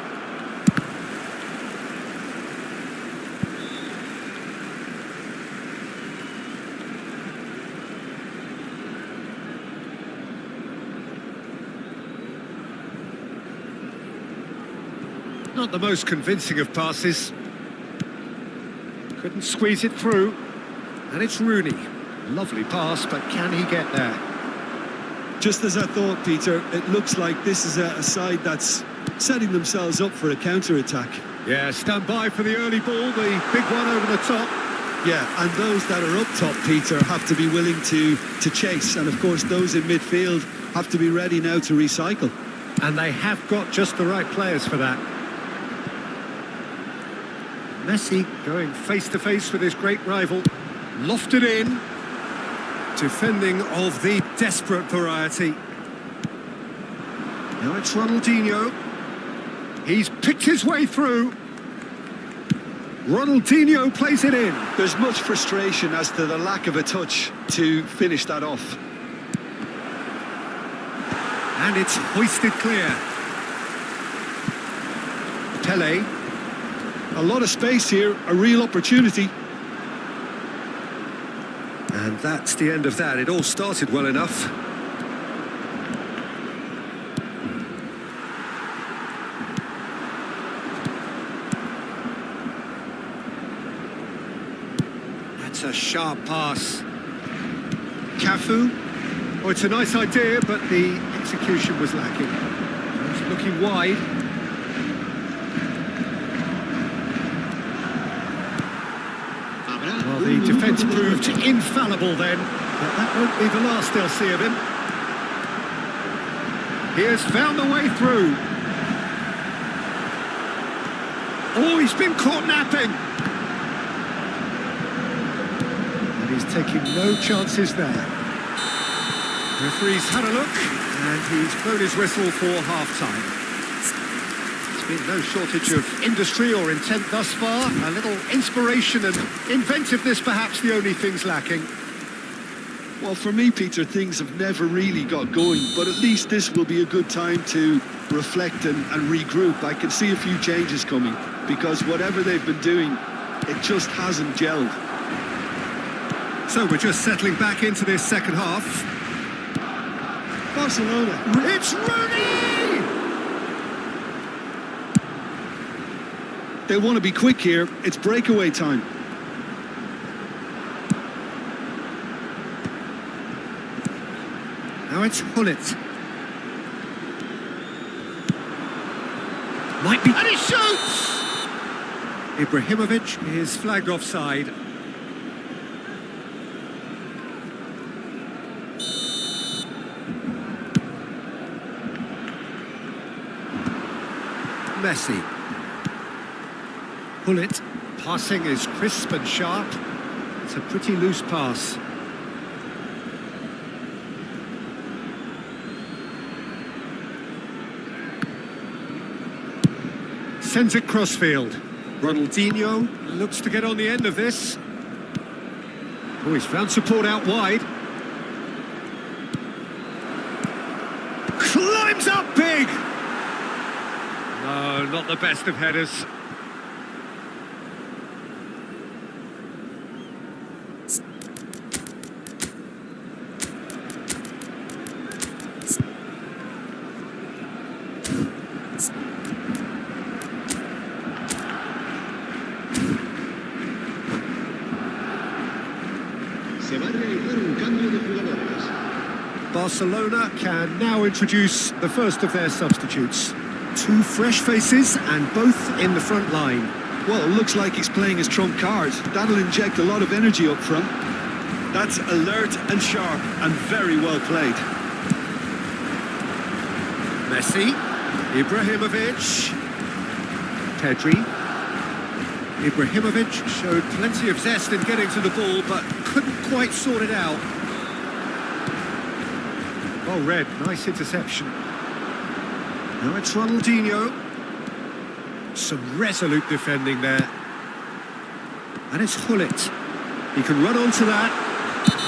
Not the most convincing of passes. Couldn't squeeze it through. And it's Rooney. Lovely pass, but can he get there? Just as I thought, Peter, it looks like this is a side that's setting themselves up for a counter-attack. Yeah, stand by for the early ball, the big one over the top. Yeah, and those that are up top, Peter, have to be willing to chase. And, of course, those in midfield have to be ready now to recycle. And they have got just the right players for that. Messi going face-to-face with his great rival. Lofted in. Defending of the desperate variety. Now it's Ronaldinho. He's picked his way through. Ronaldinho plays it in. There's much frustration as to the lack of a touch to finish that off. And it's hoisted clear. Pelé. A lot of space here, a real opportunity. And that's the end of that. It all started well enough. That's a sharp pass. Cafu. Oh, it's a nice idea, but the execution was lacking. He's looking wide. Well, the defence proved infallible then, but that won't be the last they'll see of him. He has found the way through. Oh, he's been caught napping. And he's taking no chances there. Referee's had a look, and he's blown his whistle for half-time. There's been no shortage of industry or intent thus far. A little inspiration and inventiveness, perhaps the only things lacking. Well, for me, Peter, things have never really got going, but at least this will be a good time to reflect and regroup. I can see a few changes coming, because whatever they've been doing, it just hasn't gelled. So we're just settling back into this second half. Barcelona. It's Rooney! They want to be quick here. It's breakaway time. Now it's Hullet. Might be... And he shoots! Ibrahimovic is flagged offside. Messi. Hullet. Passing is crisp and sharp. It's a pretty loose pass. Sends it crossfield. Ronaldinho looks to get on the end of this. Oh, he's found support out wide. Climbs up big! No, not the best of headers. Se va a realizar un cambio de jugadores. Barcelona can now introduce the first of their substitutes. Two fresh faces and both in the front line. Well, it looks like he's playing his trump card. That'll inject a lot of energy up front. That's alert and sharp and very well played. Messi, Ibrahimovic, Pedri. Ibrahimovic showed plenty of zest in getting to the ball, but couldn't quite sort it out. Well read, nice interception. Now it's Ronaldinho. Some resolute defending there. And it's Hullet. He can run onto that.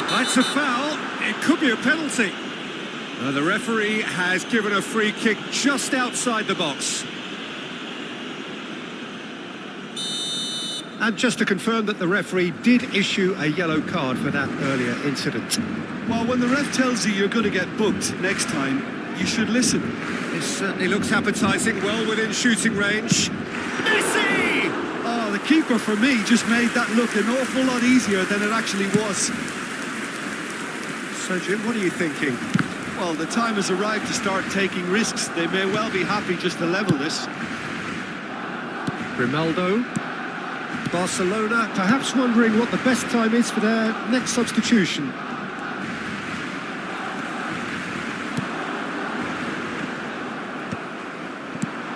That's a foul. It could be a penalty. The referee has given a free kick just outside the box. And just to confirm that the referee did issue a yellow card for that earlier incident. Well, when the ref tells you you're going to get booked next time, you should listen. This certainly looks appetising, well within shooting range. Messi! Oh, the keeper for me just made that look an awful lot easier than it actually was. So, Jim, what are you thinking? Well, the time has arrived to start taking risks. They may well be happy just to level this. Grimaldo. Barcelona perhaps wondering what the best time is for their next substitution.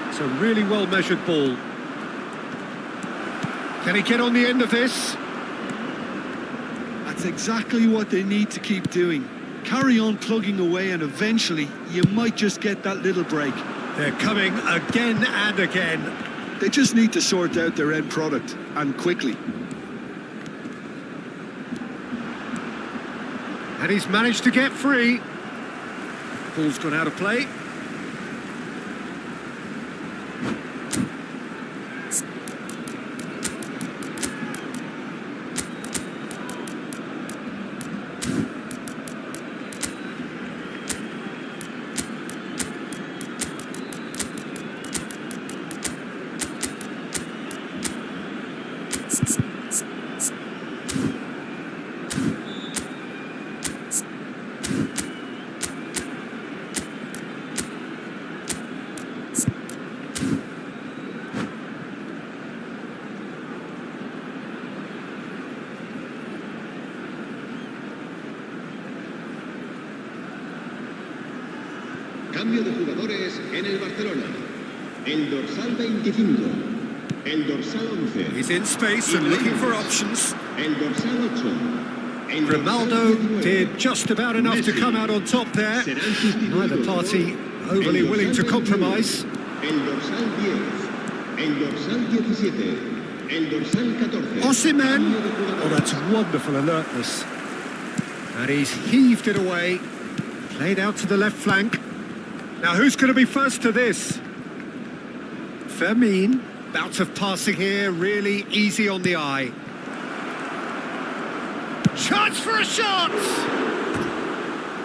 It's a really well-measured ball. Can he get on the end of this? That's exactly what they need to keep doing. Carry on plugging away and eventually you might just get that little break. They're coming again and again. They just need to sort out their end product, and quickly. And he's managed to get free. Ball's gone out of play. Cambio de jugadores en el Barcelona. El dorsal 25. El dorsal 11. He's in space and looking for options. El dorsal 8. Grimaldo did just about enough to come out on top there. Neither party overly willing to compromise. El dorsal 10, el dorsal 17, el dorsal 14. Osimhen. Oh, that's wonderful alertness. And he's heaved it away. Played out to the left flank. Now who's going to be first to this? Fermin. Bout of passing here, really easy on the eye. Chance for a shot!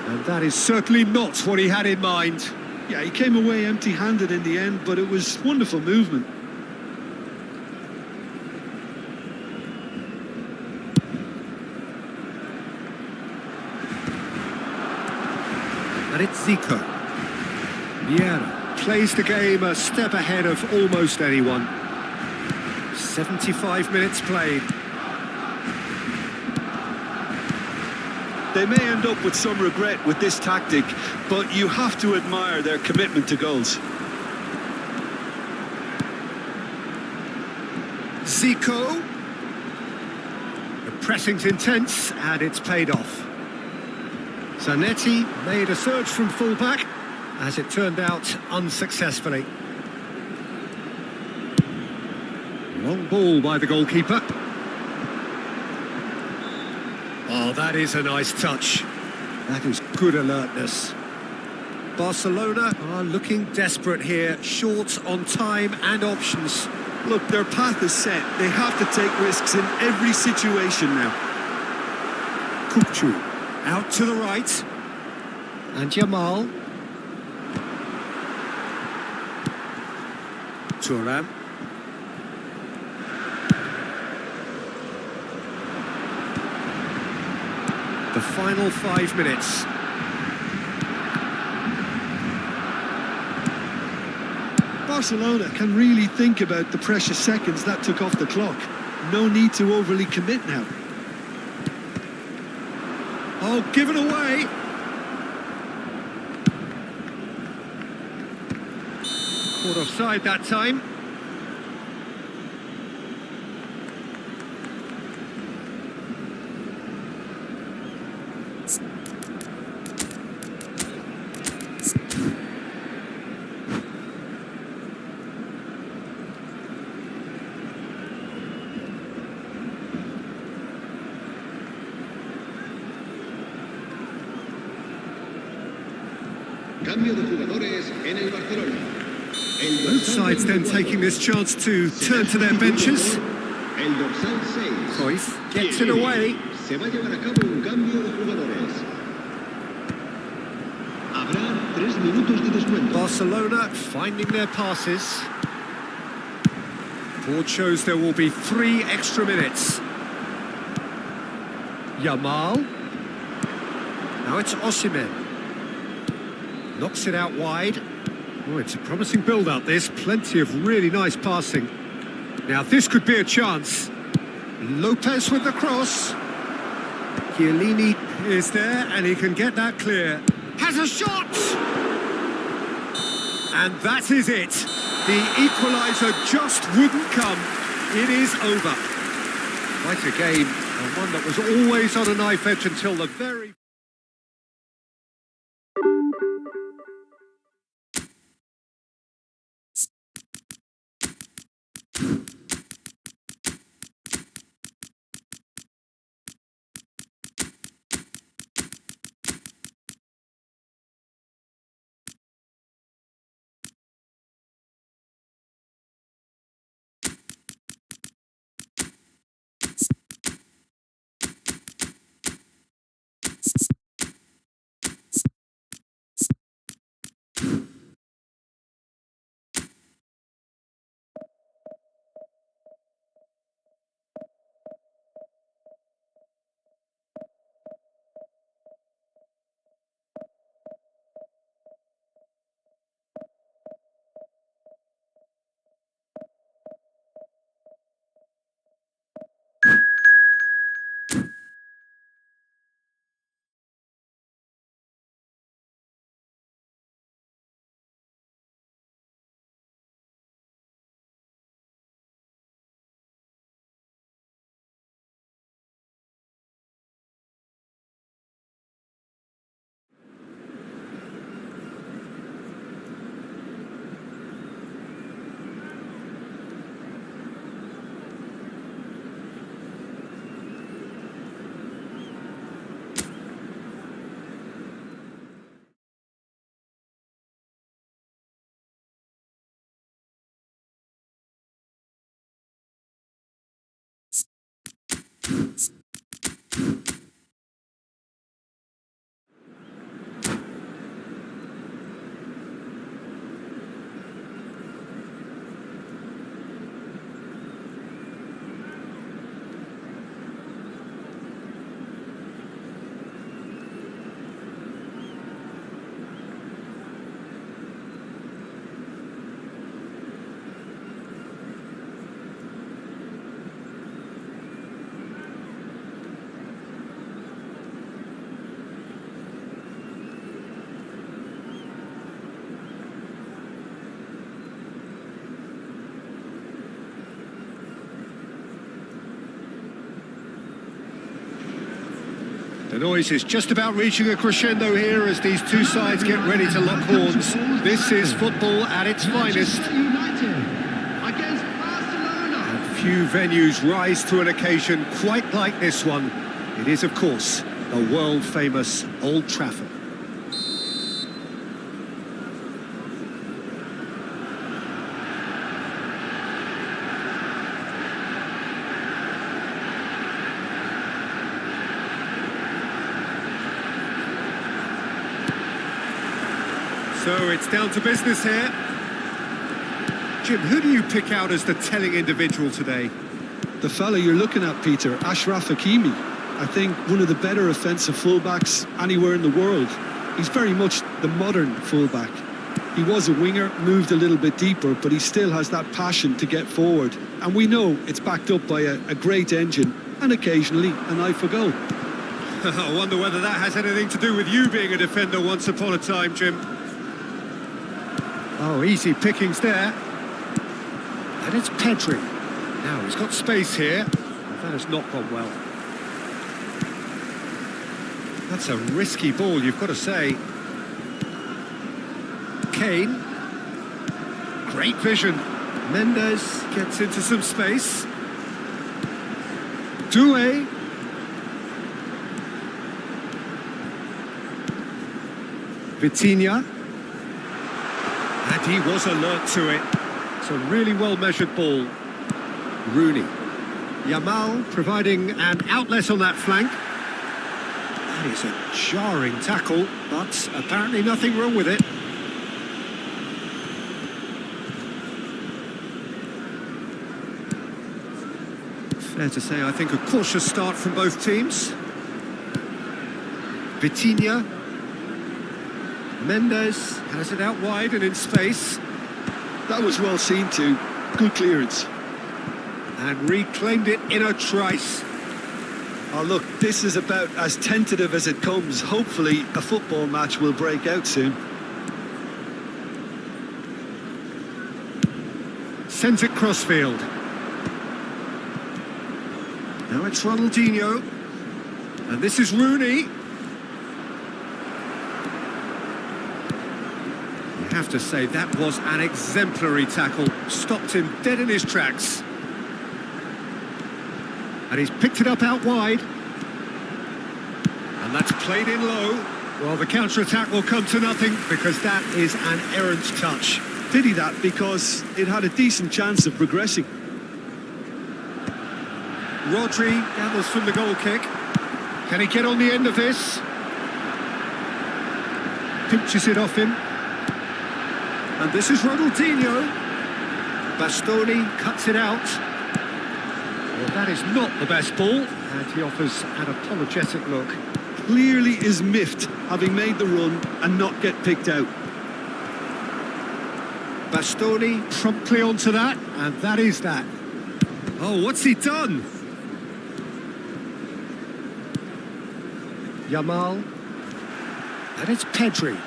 And that is certainly not what he had in mind. Yeah, he came away empty-handed in the end, but it was wonderful movement. And it's Zico. Vieira plays the game a step ahead of almost anyone. 75 minutes played. They may end up with some regret with this tactic, but you have to admire their commitment to goals. Zico. The pressing's intense and it's paid off. Zanetti made a surge from fullback, as it turned out unsuccessfully. Long ball by the goalkeeper. Oh, that is a nice touch. That is good alertness. Barcelona are looking desperate here, short on time and options. Look, their path is set. They have to take risks in every situation now. Kupchu out to the right. And Jamal. Thuram. The final 5 minutes. Barcelona can really think about the precious seconds that took off the clock. No need to overly commit now. Oh, give it away. Caught offside that time. Cambio de jugadores en el Barcelona. Both sides then taking this chance to turn to their benches. El dorsal 6. Cruyff gets it away. Se va a llevar a cabo un cambio de jugadores. Habrá 3 minutos de descuento. Barcelona finding their passes. Board shows there will be 3 extra minutes. Jamal. Now it's Osimhen. Knocks it out wide. Oh, it's a promising build-up, this. Plenty of really nice passing. Now, this could be a chance. Lopez with the cross. Chiellini is there, and he can get that clear. Has a shot! And that is it. The equaliser just wouldn't come. It is over. Quite a game, and one that was always on a knife edge until the very... The noise is just about reaching a crescendo here as these two sides get ready to lock horns. This is football at its finest. United against Barcelona. And few venues rise to an occasion quite like this one. It is, of course, the world-famous Old Trafford. So it's down to business here. Jim, who do you pick out as the telling individual today? The fella you're looking at, Peter, Achraf Hakimi. I think one of the better offensive fullbacks anywhere in the world. He's very much the modern fullback. He was a winger, moved a little bit deeper, but he still has that passion to get forward. And we know it's backed up by a great engine and occasionally an eye for goal. I wonder whether that has anything to do with you being a defender once upon a time, Jim. Oh, easy pickings there. And it's Pedri. Now he's got space here. That has not gone well. That's a risky ball, you've got to say. Kane. Great vision. Mendes gets into some space. Doué. Vitinha. And he was alert to it. It's a really well-measured ball. Rooney. Yamal providing an outlet on that flank. That is a jarring tackle, but apparently nothing wrong with it. Fair to say, I think, a cautious start from both teams. Vitinha. Mendes has it out wide and in space. That was well seen too. Good clearance. And reclaimed it in a trice. Oh look, this is about as tentative as it comes. Hopefully a football match will break out soon. Sends it crossfield. Now it's Ronaldinho. And this is Rooney. You have to say that was an exemplary tackle. Stopped him dead in his tracks. And he's picked it up out wide. And that's played in low. Well, the counter-attack will come to nothing because that is an errant touch. Pity that, because it had a decent chance of progressing. Rodri gathers from the goal kick. Can he get on the end of this? Pinches it off him. And this is Ronaldinho. Bastoni cuts it out. Well, that is not the best ball, and he offers an apologetic look. Clearly is miffed, having made the run and not get picked out. Bastoni promptly onto that, and that is that. Oh, what's he done? Yamal. And it's Pedri.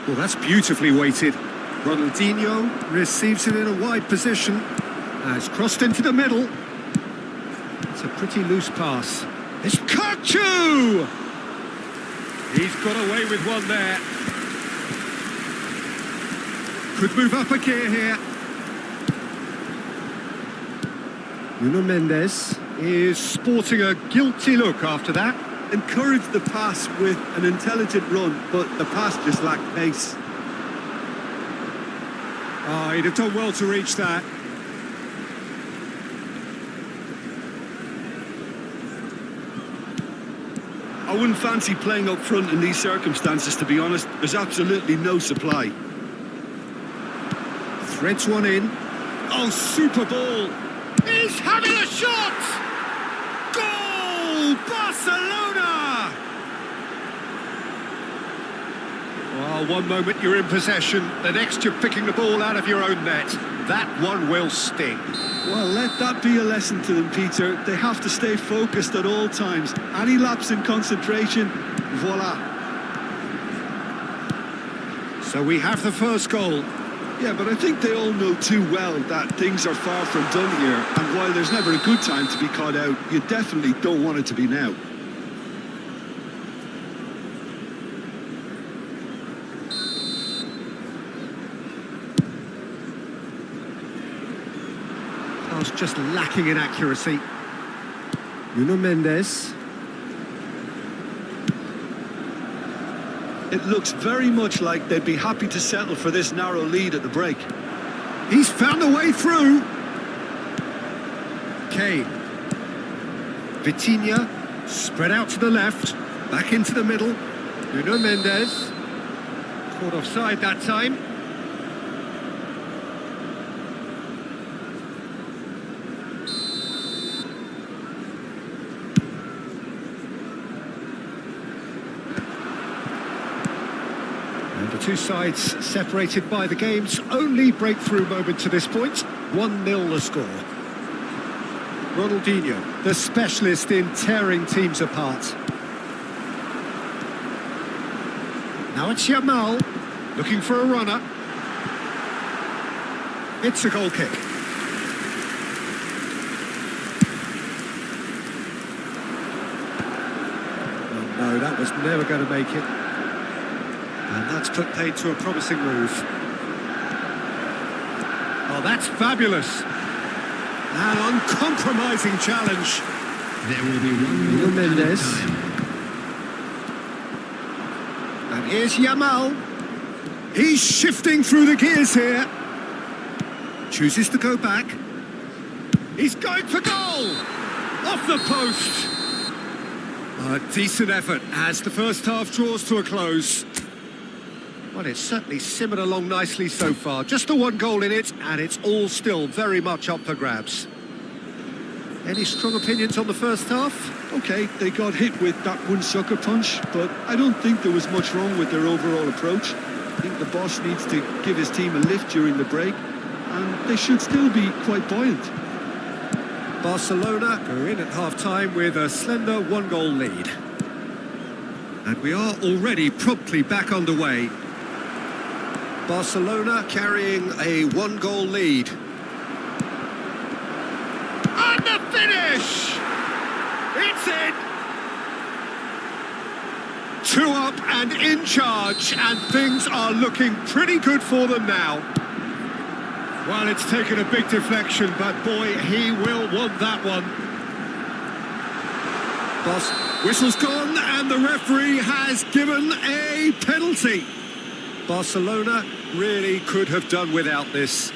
Well, that's beautifully weighted. Ronaldinho receives it in a wide position. Has crossed into the middle. It's a pretty loose pass. It's Kachu! He's got away with one there. Could move up a gear here. Nuno Mendes is sporting a guilty look after that. Encouraged the pass with an intelligent run, but the pass just lacked pace. Oh, he'd have done well to reach that. I wouldn't fancy playing up front in these circumstances, to be honest. There's absolutely no supply. Threads one in. Oh, super ball. He's having a shot! Goal! Barcelona! Well, one moment you're in possession, the next you're picking the ball out of your own net. That one will sting. Well, let that be a lesson to them, Peter. They have to stay focused at all times. Any lapse in concentration, voila. So we have the first goal. Yeah, but I think they all know too well that things are far from done here. And while there's never a good time to be caught out, you definitely don't want it to be now. was just lacking in accuracy. Nuno Mendes. It looks very much like they'd be happy to settle for this narrow lead at the break. He's found a way through. Kane. Vitinha, spread out to the left, back into the middle. Nuno Mendes. Caught offside that time. And the two sides separated by the game's only breakthrough moment to this point. 1-0 the score. Ronaldinho, the specialist in tearing teams apart. Now it's Yamal, looking for a runner. It's a goal kick. Oh no, that was never going to make it. And that's put paid to a promising move. Oh, that's fabulous. An uncompromising challenge. There will be one more Mendes. time. And here's Yamal. He's shifting through the gears here. Chooses to go back. He's going for goal! Off the post! A decent effort as the first half draws to a close. Well, it's certainly simmered along nicely so far. Just the one goal in it, and it's all still very much up for grabs. Any strong opinions on the first half? Okay, they got hit with that one sucker punch, but I don't think there was much wrong with their overall approach. I think the boss needs to give his team a lift during the break, and they should still be quite buoyant. Barcelona go in at half-time with a slender one-goal lead. And we are already promptly back underway. Barcelona carrying a one-goal lead. And the finish! It's in! 2 up and in charge, and things are looking pretty good for them now. Well, it's taken a big deflection, but boy, he will want that one. Whistle's gone, and the referee has given a penalty. Barcelona really could have done without this.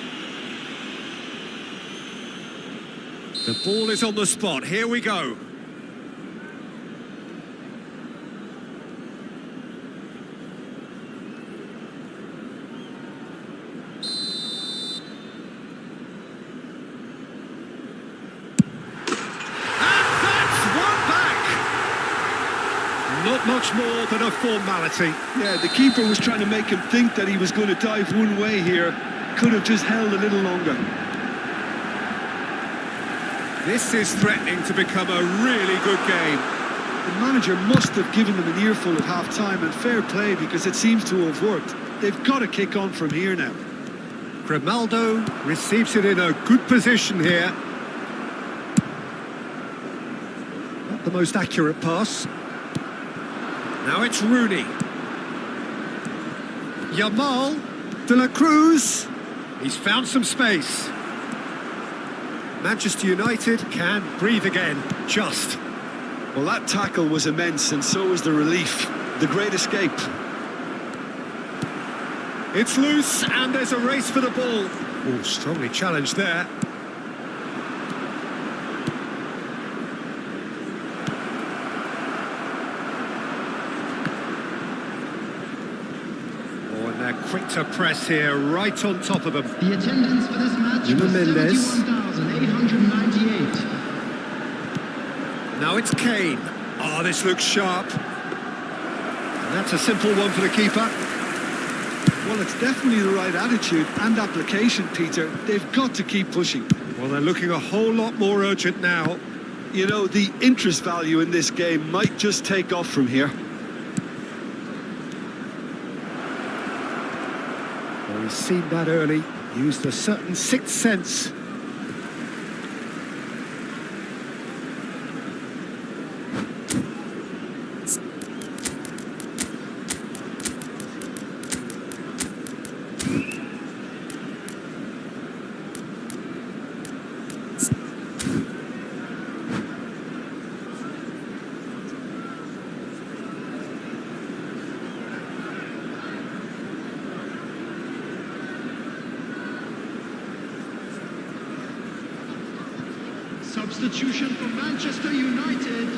The ball is on the spot. Here we go. Not much more than a formality. Yeah, the keeper was trying to make him think that he was going to dive one way here. Could have just held a little longer. This is threatening to become a really good game. The manager must have given them an earful at half-time, and fair play because it seems to have worked. They've got to kick on from here now. Grimaldo receives it in a good position here. Not the most accurate pass. Now it's Rooney. Yamal, De La Cruz. He's found some space. Manchester United can breathe again, just. Well, that tackle was immense, and so was the relief. The great escape. It's loose, and there's a race for the ball. Oh, strongly challenged there. Quick to press here, right on top of them. The attendance for this match was 71,898. Now it's Kane. Oh, this looks sharp. And that's a simple one for the keeper. Well, it's definitely the right attitude and application, Peter. They've got to keep pushing. Well, they're looking a whole lot more urgent now. You know, the interest value in this game might just take off from here. He's seen that early, used a certain sixth sense. Substitution for Manchester United.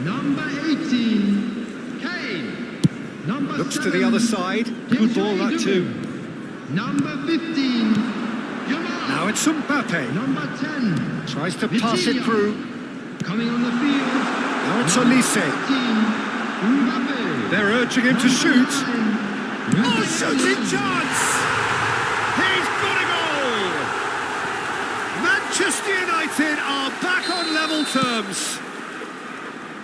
Number 18, Kane. Number Looks 7, to the other side. Good ball, that too. Number 15, Yamal. Now it's Mbappe. Number 10, Tries to pass it through. coming on the field. Now it's Olise. 13, Mbappe. They're urging him to shoot. Oh, Shooting chance! He's got a goal! Manchester United are back on level terms.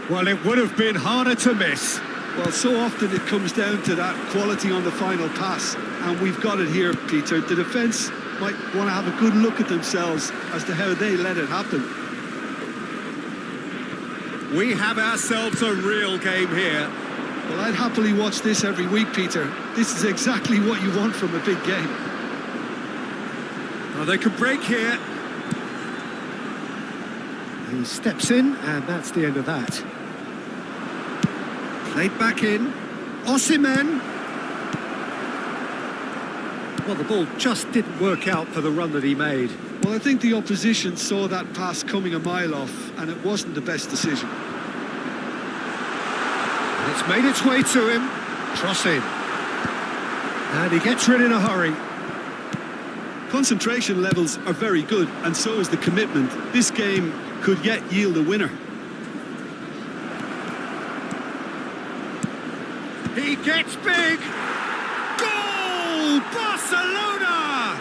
Well, it would have been harder to miss. Well, so often it comes down to that quality on the final pass, and we've got it here, Peter. The defence might want to have a good look at themselves as to how they let it happen. We have ourselves a real game here. Well, I'd happily watch this every week, Peter. This is exactly what you want from a big game. Now they can break here. He steps in, and that's the end of that. Played back in. Osimhen. Well, the ball just didn't work out for the run that he made. Well, I think the opposition saw that pass coming a mile off, and it wasn't the best decision. And it's made its way to him. Cross in. And he gets rid in a hurry. Concentration levels are very good, and so is the commitment. This game could yet yield a winner. He gets big. Goal! Barcelona!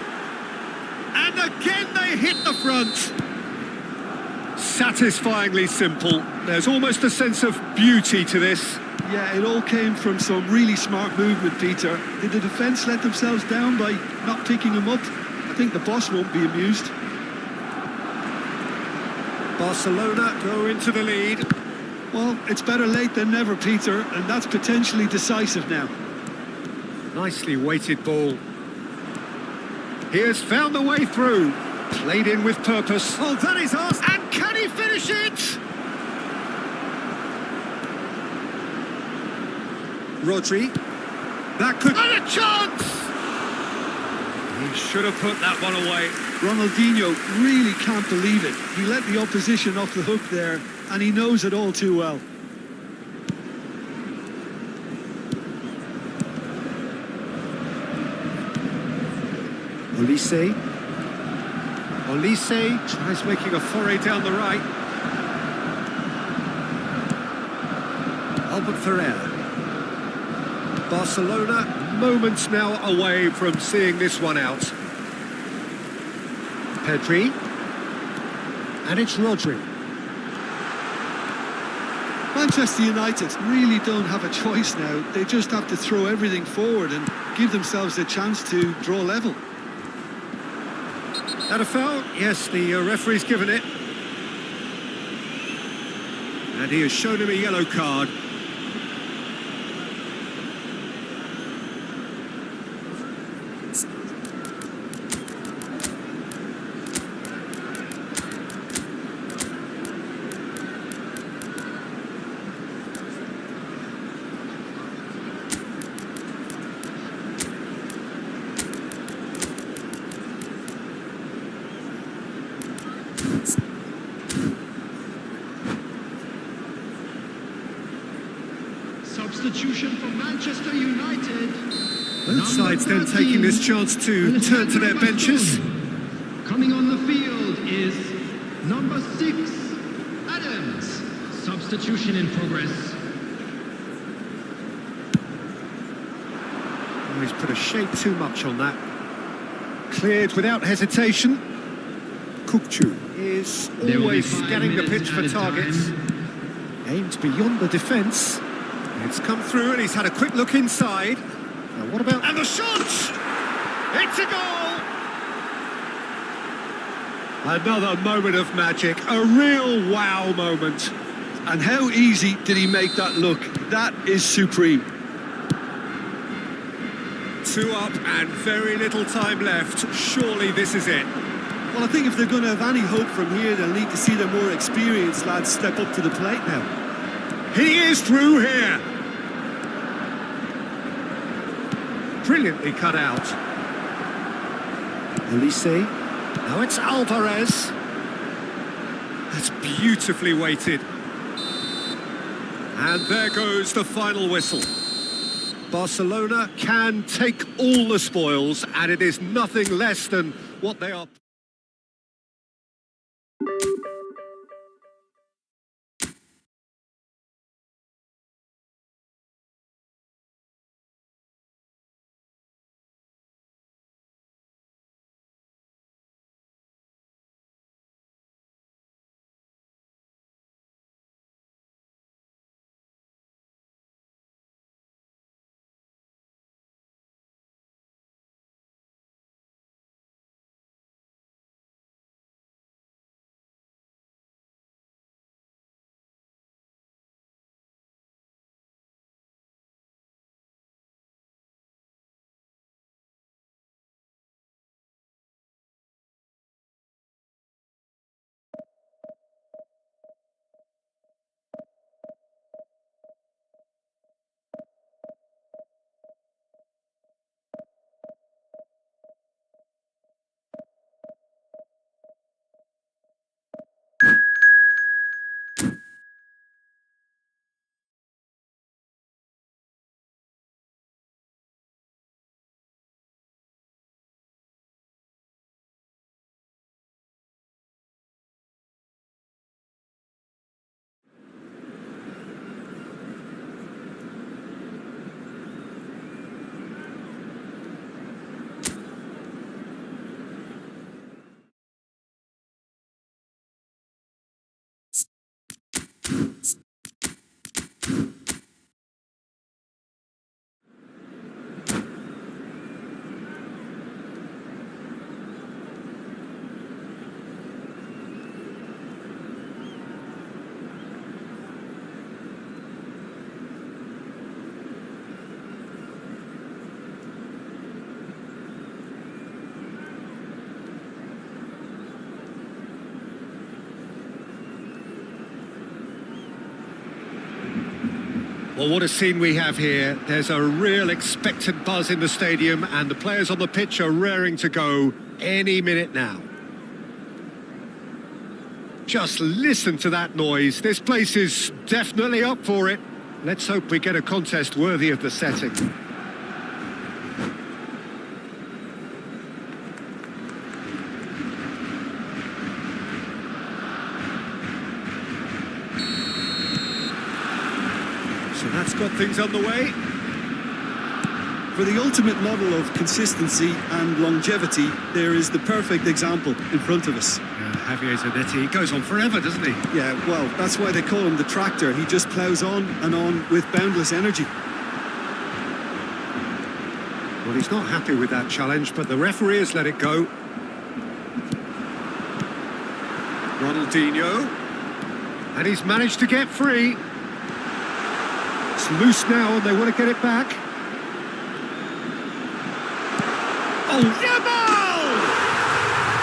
And again they hit the front. Satisfyingly simple. There's almost a sense of beauty to this. Yeah, it all came from some really smart movement, Peter. Did the defence let themselves down by not picking him up? I think the boss won't be amused. Barcelona go into the lead. Well, it's better late than never, Peter, and that's potentially decisive now. Nicely weighted ball. He has found the way through. Played in with purpose. Oh, that is us. And can he finish it? Rodri. That could... And a chance! He should have put that one away. Ronaldinho really can't believe it. He let the opposition off the hook there, and he knows it all too well. Olise. Olise tries making a foray down the right. Albert Ferrer. Barcelona moments now away from seeing this one out. Pedri. And it's Rodri. Manchester United really don't have a choice now. They just have to throw everything forward and give themselves a chance to draw level. That a foul? Yes, the referee's given it. And he has shown him a yellow card. Substitution for Manchester United. Both sides then taking this chance to turn to their benches. Coming on the field is number 6, Adams. Substitution in progress. Oh, he's put a shade too much on that. Cleared without hesitation. Kukcu is always scanning the pitch for targets. Aimed beyond the defence. It's come through and he's had a quick look inside. Now what about... And the shot! It's a goal! Another moment of magic. A real wow moment. And how easy did he make that look? That is supreme. 2 up and very little time left. Surely this is it. Well, I think if they're going to have any hope from here, they'll need to see their more experienced lads step up to the plate now. He is through here. Brilliantly cut out. Olise. Now it's Alvarez. That's beautifully weighted. And there goes the final whistle. Barcelona can take all the spoils, and it is nothing less than what they are. Well, what a scene we have here. There's a real expectant buzz in the stadium, and the players on the pitch are raring to go any minute now. Just listen to that noise. This place is definitely up for it. Let's hope we get a contest worthy of the setting. So that's got things underway. For the ultimate model of consistency and longevity, there is the perfect example in front of us. Javier Zanetti, he goes on forever, doesn't he? Yeah, well, that's why they call him the tractor. He just ploughs on and on with boundless energy. Well, he's not happy with that challenge, but the referee has let it go. Ronaldinho. And he's managed to get free. It's loose now and they want to get it back. Oh, Yamal!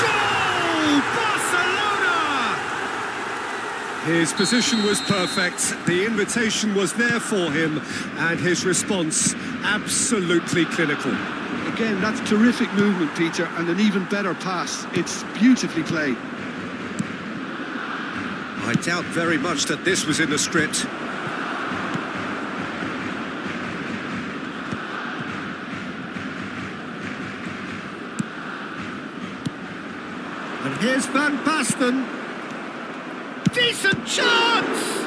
Goal! Barcelona! His position was perfect, the invitation was there for him, and his response absolutely clinical. Again, that's terrific movement, Peter, and an even better pass. It's beautifully played. I doubt very much that this was in the script. And here's Van Basten. Decent chance!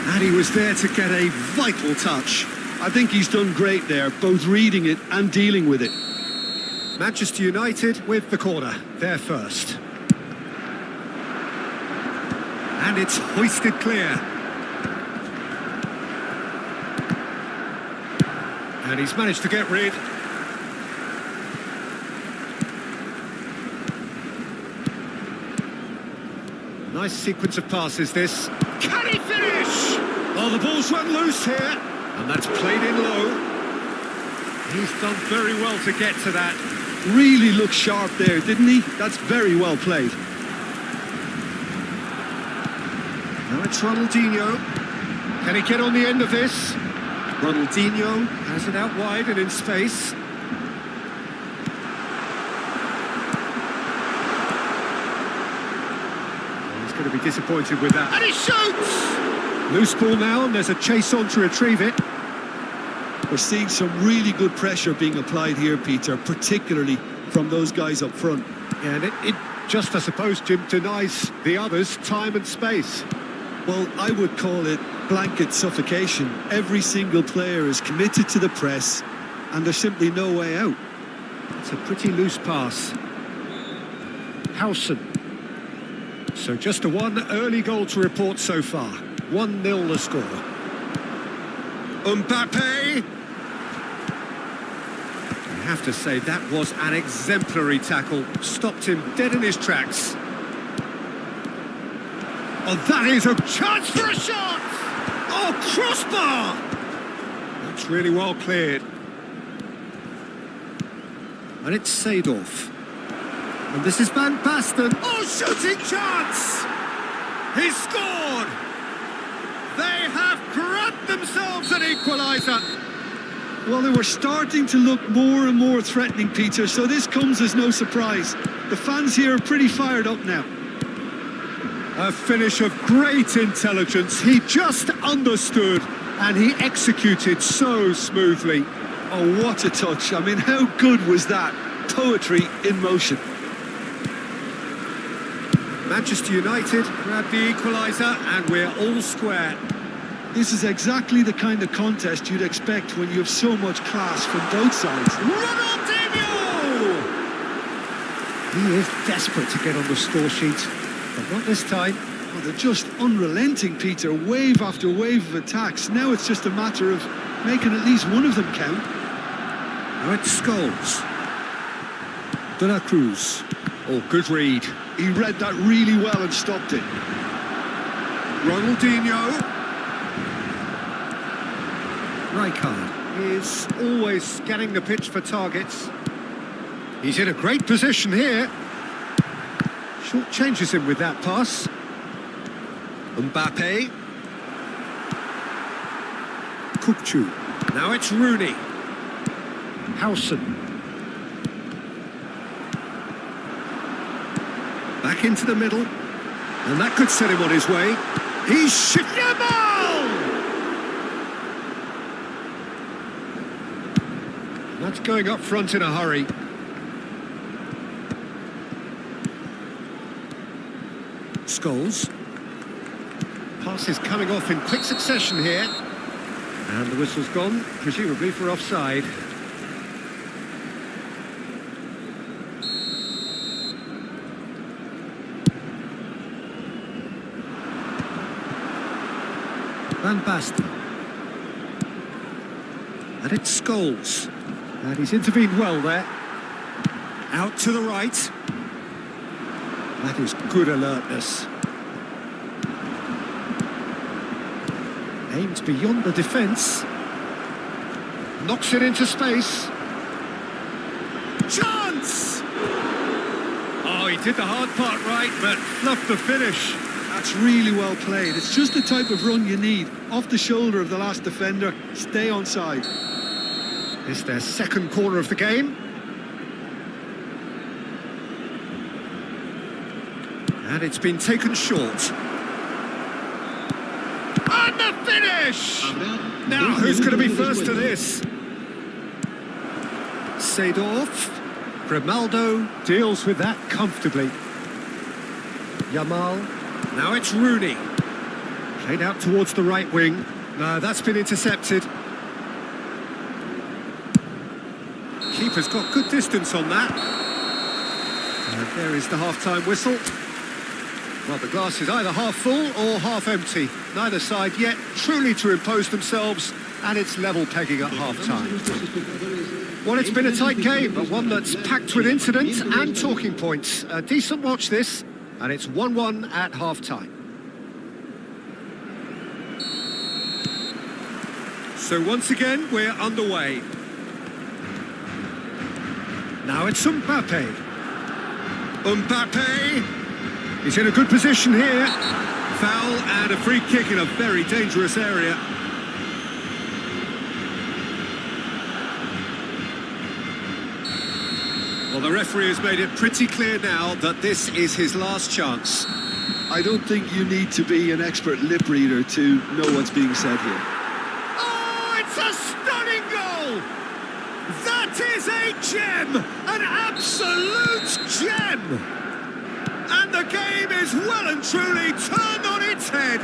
And he was there to get a vital touch. I think he's done great there, both reading it and dealing with it. Manchester United with the corner, they're first. And it's hoisted clear. And he's managed to get rid. Nice sequence of passes, this. Can he finish? Oh, the ball's run loose here. And that's played in low. He's done very well to get to that. Really looked sharp there, didn't he? That's very well played. Now it's Ronaldinho. Can he get on the end of this? Ronaldinho has it out wide and in space. going to be disappointed with that. And he shoots! Loose ball now, and there's a chase on to retrieve it. We're seeing some really good pressure being applied here, Peter, particularly from those guys up front. Yeah, and it just, I suppose, Jim, denies the others time and space. Well, I would call it blanket suffocation. Every single player is committed to the press, and there's simply no way out. It's a pretty loose pass. Howson. So just a one early goal to report so far. 1-0 the score. Mbappe. I have to say that was an exemplary tackle. Stopped him dead in his tracks. Oh, that is a chance for a shot! Oh, crossbar! That's really well cleared. And it's Seedorf. And this is Van Basten. Oh, shooting chance! He scored! They have grabbed themselves an equaliser. Well, they were starting to look more and more threatening, Peter, so this comes as no surprise. The fans here are pretty fired up now. A finish of great intelligence. He just understood and he executed so smoothly. Oh, what a touch. I mean, how good was that? Poetry in motion. Manchester United grab the equaliser and we're all square. This is exactly the kind of contest you'd expect when you have so much class from both sides. Ronaldinho! He is desperate to get on the score sheet, but not this time. Well, they're just unrelenting, Peter. Wave after wave of attacks. Now it's just a matter of making at least one of them count. Now it's Scholes. De La Cruz. Oh, good read. He read that really well and stopped it. Ronaldinho. Rijkaard is always scanning the pitch for targets. He's in a great position here. Short changes him with that pass. Mbappe. Kukçu. Now it's Rooney. Howson. Back into the middle. And that could set him on his way. He's That's going up front in a hurry. Scholes. Pass is coming off in quick succession here. And the whistle's gone, presumably for offside. Van Basten. And it's Scholes. And he's intervened well there. Out to the right. That is good alertness. Aims beyond the defence. Knocks it into space. Chance! Oh, he did the hard part right, but fluffed the finish. That's really well played. It's just the type of run you need. Off the shoulder of the last defender. Stay onside. It's their second corner of the game. And it's been taken short. And the finish! Now, who's going to be first to this? Seedorf. Grimaldo deals with that comfortably. Yamal. Now it's Rooney. Played out towards the right wing. No, that's been intercepted. Keeper's got good distance on that. And there is the half-time whistle. Well, the glass is either half full or half empty. Neither side yet truly to impose themselves, and it's level pegging at half-time. Well, it's been a tight game, but one that's packed with incidents and talking points. A decent watch this, and it's 1-1 at half-time. So once again, we're underway. Now it's Mbappe. Mbappe! He's in a good position here. Foul and a free kick in a very dangerous area. Well, the referee has made it pretty clear now that this is his last chance. I don't think you need to be an expert lip reader to know what's being said here. Oh, it's a stunning goal! That is a gem! An absolute gem! And the game is well and truly turned on its head.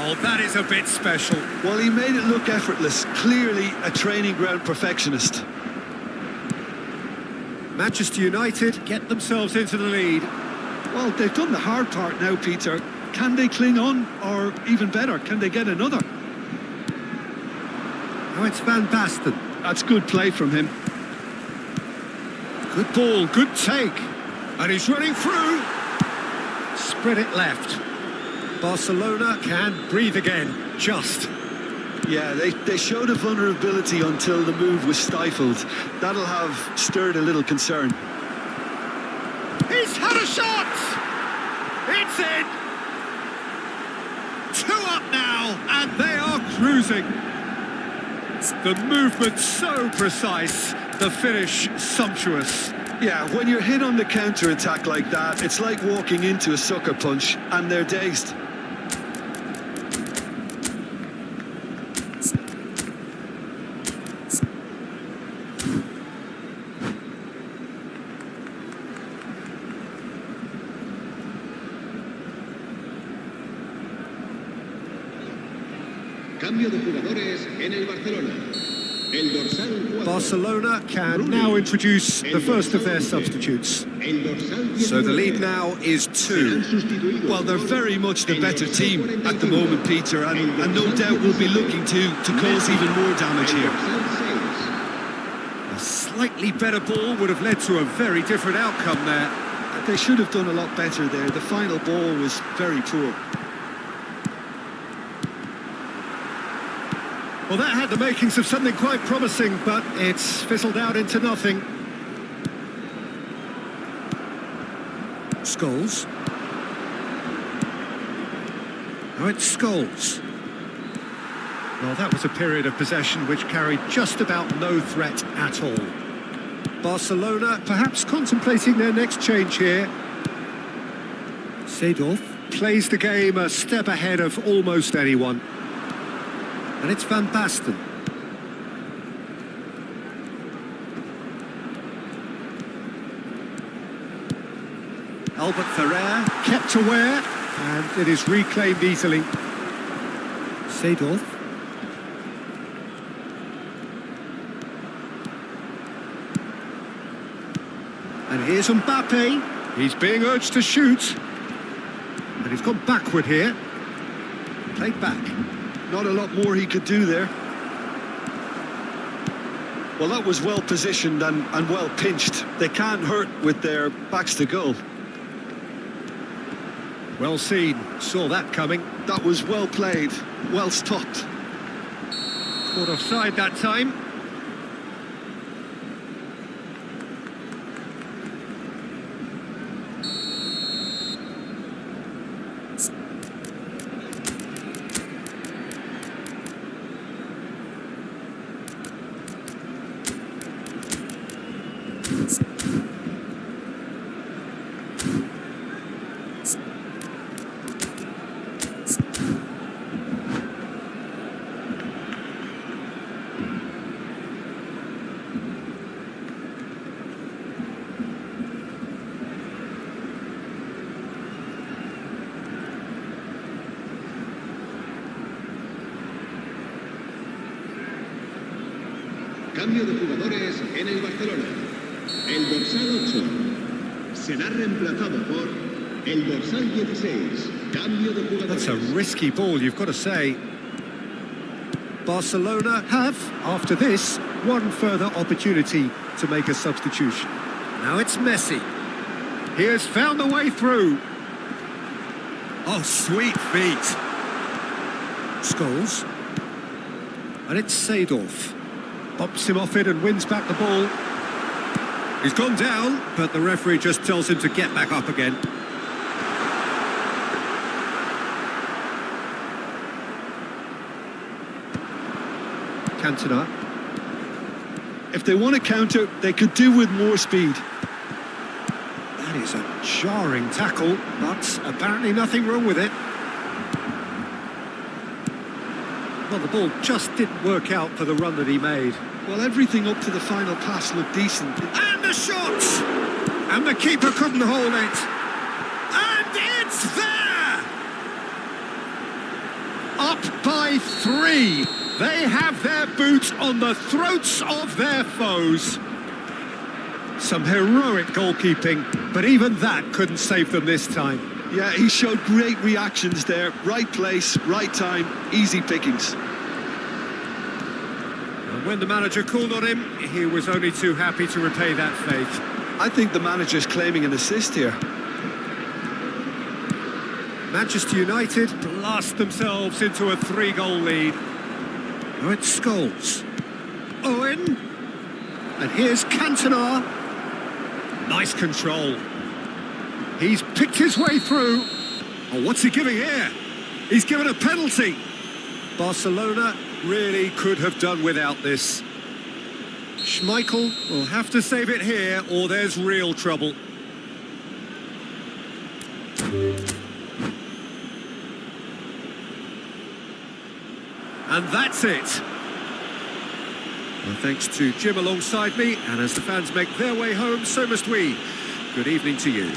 Oh, that is a bit special. Well, he made it look effortless. Clearly a training ground perfectionist. Manchester United get themselves into the lead. Well, they've done the hard part now, Peter. Can they cling on? Or even better, can they get another? Oh, it's Van Basten. That's good play from him. Good ball, good take. And he's running through. Spread it left. Barcelona can breathe again, just. Yeah, they showed a vulnerability until the move was stifled. That'll have stirred a little concern. He's had a shot! It's in! 2 up now, and they are cruising. The movement so precise, the finish sumptuous. Yeah, when you're hit on the counter-attack like that, it's like walking into a sucker punch, and they're dazed. Cambio de jugadores en el Barcelona. El dorsal 4. Barcelona can now introduce the first of their substitutes. El dorsal So the 19. lead now is 2. Serán sustituidos Well, they're por very much the el better dorsal team at the 45. moment, Peter, and no doubt will be looking to cause even more damage El here. dorsal 6. A slightly better ball would have led to a very different outcome there. They should have done a lot better there. The final ball was very poor. Well, that had the makings of something quite promising, but it's fizzled out into nothing. Scholes. Oh, it's Scholes. Well, that was a period of possession which carried just about no threat at all. Barcelona perhaps contemplating their next change here. Seedorf plays the game a step ahead of almost anyone. And it's Van Basten. Albert Ferrer kept aware, and it is reclaimed easily. Seedorf. And here's Mbappe. He's being urged to shoot. And he's gone backward here. Played back. Not a lot more he could do there. Well, that was well positioned and well pinched. They can't hurt with their backs to goal. Well seen. Saw that coming. That was well played, well stopped. Caught offside that time. Cambio de jugadores en el Barcelona. El dorsal 8 será reemplazado por el dorsal 16. Cambio de jugadores. That's a risky ball, you've got to say. Barcelona have, after this, one further opportunity to make a substitution. Now it's Messi. He has found the way through. Oh, sweet feet. Scholes. And it's Seedorf. Pops him off it and wins back the ball. He's gone down, but the referee just tells him to get back up again. Cantona. If they want to counter, they could do with more speed. That is a jarring tackle, but apparently nothing wrong with it. Well, the ball just didn't work out for the run that he made. Well, everything up to the final pass looked decent. And the shot! And the keeper couldn't hold it. And it's there! Up by 3. They have their boots on the throats of their foes. Some heroic goalkeeping, but even that couldn't save them this time. Yeah, he showed great reactions there. Right place, right time, easy pickings. And when the manager called on him, he was only too happy to repay that faith. I think the manager's claiming an assist here. Manchester United blast themselves into a 3-goal lead. Now it's Scholes. Owen. And here's Cantona. Nice control. He's picked his way through. Oh, what's he giving here? He's given a penalty. Barcelona really could have done without this. Schmeichel will have to save it here, or there's real trouble. And that's it. Well, thanks to Jim alongside me, and as the fans make their way home, so must we. Good evening to you.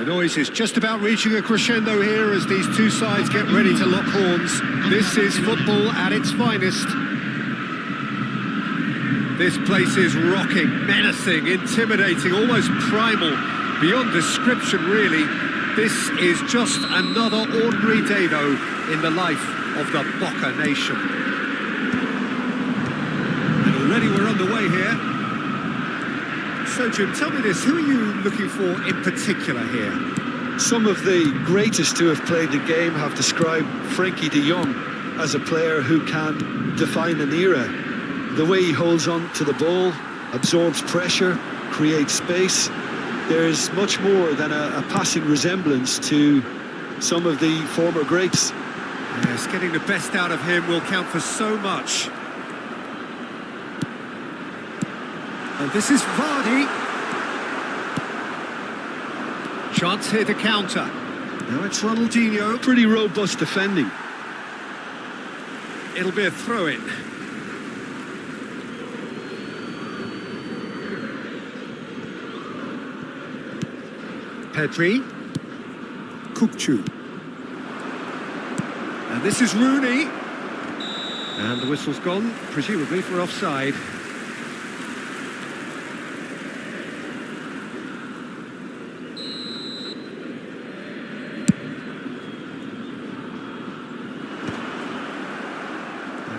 The noise is just about reaching a crescendo here as these two sides get ready to lock horns. This is football at its finest. This place is rocking, menacing, intimidating, almost primal, beyond description really. This is just another ordinary day though in the life of the Boca nation. And already we're underway here. So, Jim, tell me this, who are you looking for in particular here? Some of the greatest to have played the game have described Frankie de Jong as a player who can define an era. The way he holds on to the ball, absorbs pressure, creates space. There's much more than a passing resemblance to some of the former greats. Yes, getting the best out of him will count for so much. And this is Vardy. Chance here to counter. Now it's Ronaldinho. Pretty robust defending. It'll be a throw-in. Pedri. Kukçu. And this is Rooney. And the whistle's gone, presumably for offside.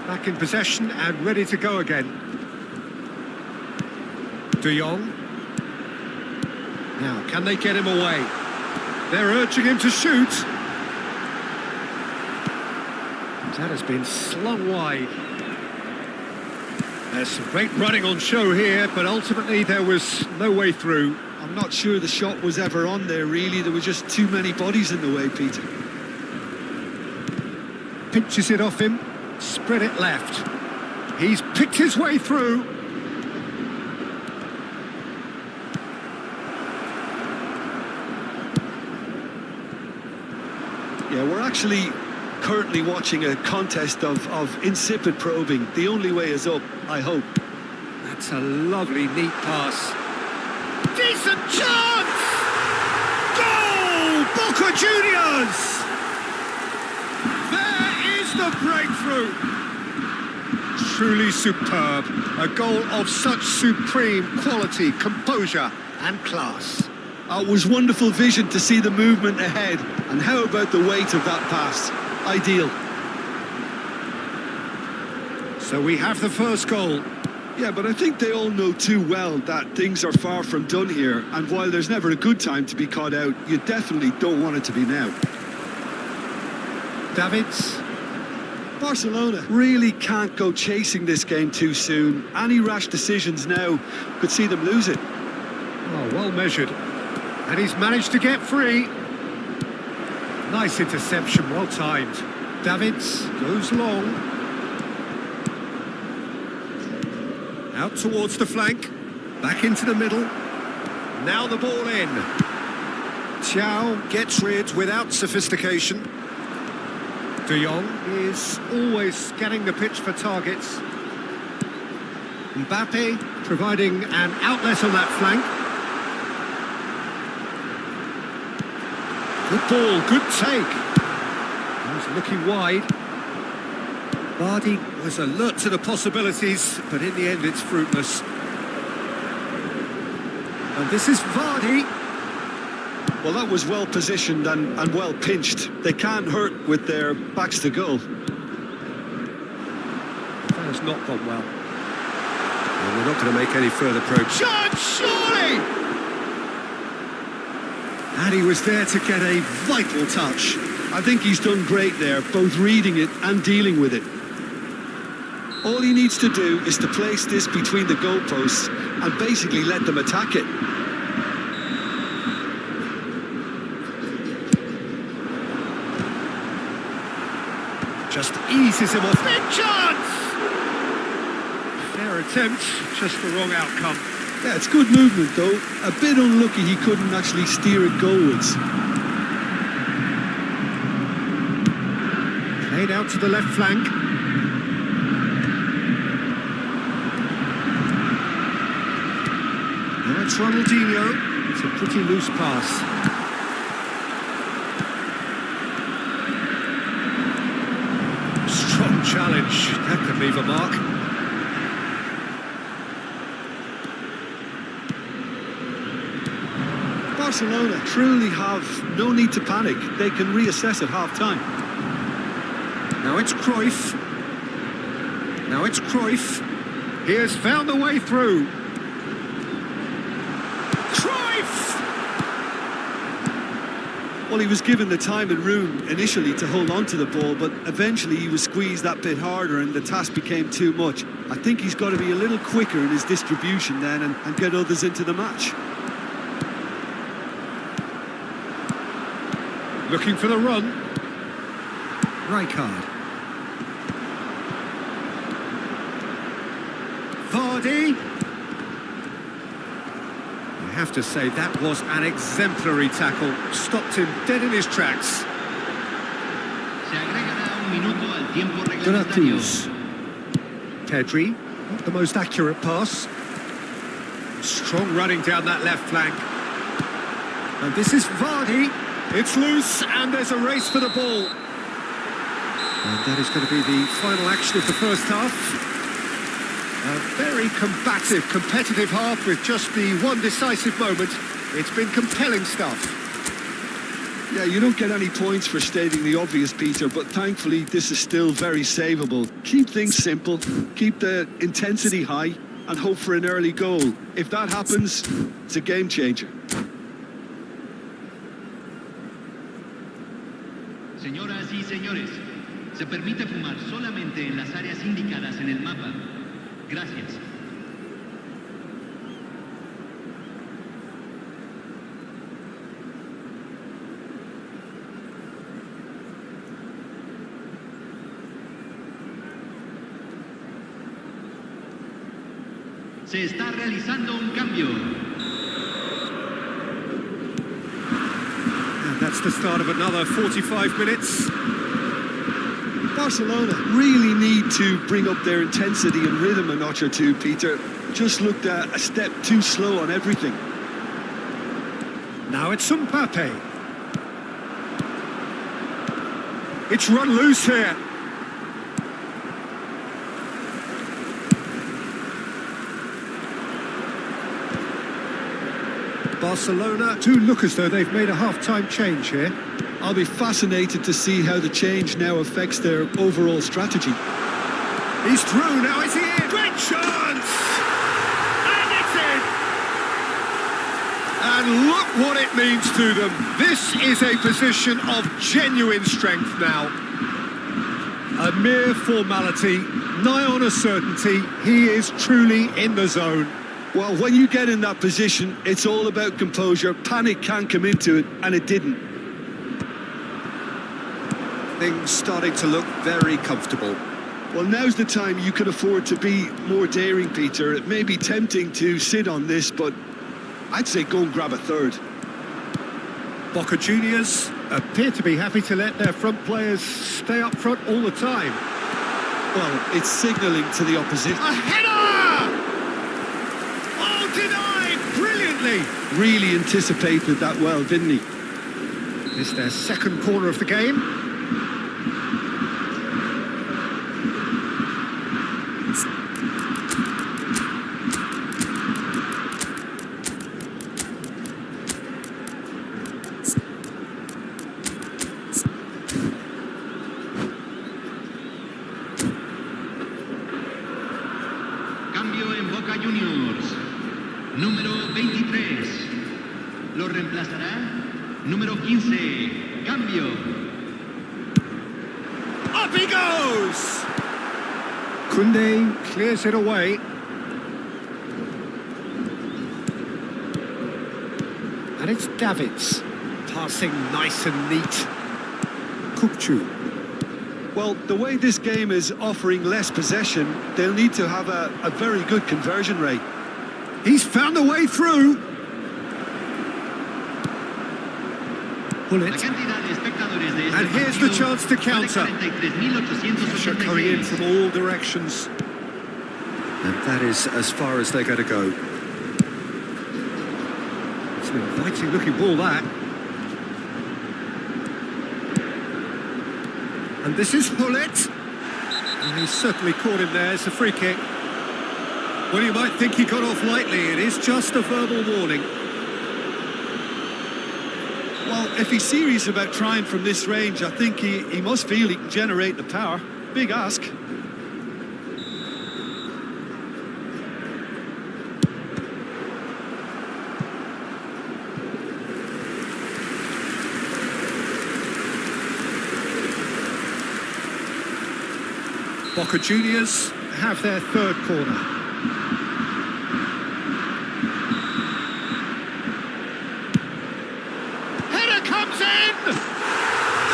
Back in possession and ready to go again. De Jong. Now, can they get him away? They're urging him to shoot. That has been slung wide. There's some great running on show here, but ultimately there was no way through. I'm not sure the shot was ever on there, really. There were just too many bodies in the way, Peter. Pinches it off him. Spread it left. He's picked his way through. Yeah, we're actually currently watching a contest of insipid probing. The only way is up, I hope. That's a lovely, neat pass. Decent chance! Goal! Boca Juniors! The breakthrough. Truly superb. A goal of such supreme quality, composure and class. It was wonderful vision to see the movement ahead. And how about the weight of that pass? Ideal. So we have the first goal. Yeah, but I think they all know too well that things are far from done here. And while there's never a good time to be caught out, you definitely don't want it to be now. Davids. Barcelona really can't go chasing this game too soon. Any rash decisions now could see them lose it. Oh, well measured. And he's managed to get free. Nice interception, well timed. Davids goes long. Out towards the flank. Back into the middle. Now the ball in. Thiaw gets rid without sophistication. De Jong is always scanning the pitch for targets. Mbappe providing an outlet on that flank. Good ball, good take. He's looking wide. Vardy was alert to the possibilities, but in the end it's fruitless. And this is Vardy. Well, that was well positioned and well pinched. They can't hurt with their backs to goal. That has not gone well. And we're not going to make any further progress. Shot, surely! And he was there to get a vital touch. I think he's done great there, both reading it and dealing with it. All he needs to do is to place this between the goalposts and basically let them attack it. Just eases him off. Big chance! Fair attempt, just the wrong outcome. Yeah, it's good movement though. A bit unlucky he couldn't actually steer it goalwards. Played out to the left flank. Now it's Ronaldinho. It's a pretty loose pass. Strong challenge. That could leave a mark. Barcelona truly have no need to panic. They can reassess at half-time. Now it's Cruyff. Now it's Cruyff. He has found the way through. Cruyff! Well, he was given the time and room initially to hold on to the ball, but eventually he was squeezed that bit harder and the task became too much. I think he's got to be a little quicker in his distribution then and get others into the match. Looking for the run. Rijkaard. Vardy. I have to say that was an exemplary tackle. Stopped him dead in his tracks. Se agregará un minuto al tiempo reglamentario. Pedri, not the most accurate pass. Strong running down that left flank. And this is Vardy. It's loose and there's a race for the ball. And that is going to be the final action of the first half. A very combative, competitive half with just the one decisive moment. It's been compelling stuff. Yeah, you don't get any points for stating the obvious, Peter, but thankfully this is still very savable. Keep things simple, keep the intensity high, and hope for an early goal. If that happens, it's a game changer. Señoras y señores, se permite fumar solamente en las áreas indicadas en el mapa. Gracias. Se está realizando un cambio. And that's the start of another 45 minutes. Barcelona really need to bring up their intensity and rhythm a notch or two, Peter. Just looked a step too slow on everything. Now it's Mbappe. It's run loose here. Barcelona do look as though they've made a half-time change here. I'll be fascinated to see how the change now affects their overall strategy. He's through, now is he in? Great chance! And it's in! And look what it means to them. This is a position of genuine strength now. A mere formality, nigh on a certainty. He is truly in the zone. Well, when you get in that position, it's all about composure. Panic can come into it, and it didn't. Things starting to look very comfortable. Well, now's the time you can afford to be more daring, Peter. It may be tempting to sit on this, but I'd say go and grab a third. Boca Juniors appear to be happy to let their front players stay up front all the time. Well, it's signalling to the opposition. A header! Oh, denied brilliantly! Really anticipated that well, didn't he? It's their second corner of the game. Cambio en Boca Juniors. Número 23. Lo reemplazará número 15. Cambio. Up he goes! Koundé clears it away. And it's Davids. Passing nice and neat. Kupchu. Well, the way this game is offering less possession, they'll need to have a very good conversion rate. He's found a way through. Pull La it. cantidad de espectadores de este And here's the partido chance to fue de counter. 43.886. Coming in from all directions. And that is as far as they're going to go. It's an inviting looking ball, that. And this is Hullet. And he's certainly caught him there. It's a free kick. Well, you might think he got off lightly. It is just a verbal warning. Well, if he's serious about trying from this range, I think he must feel he can generate the power. Big ask. Boca Juniors have their third corner. Header comes in!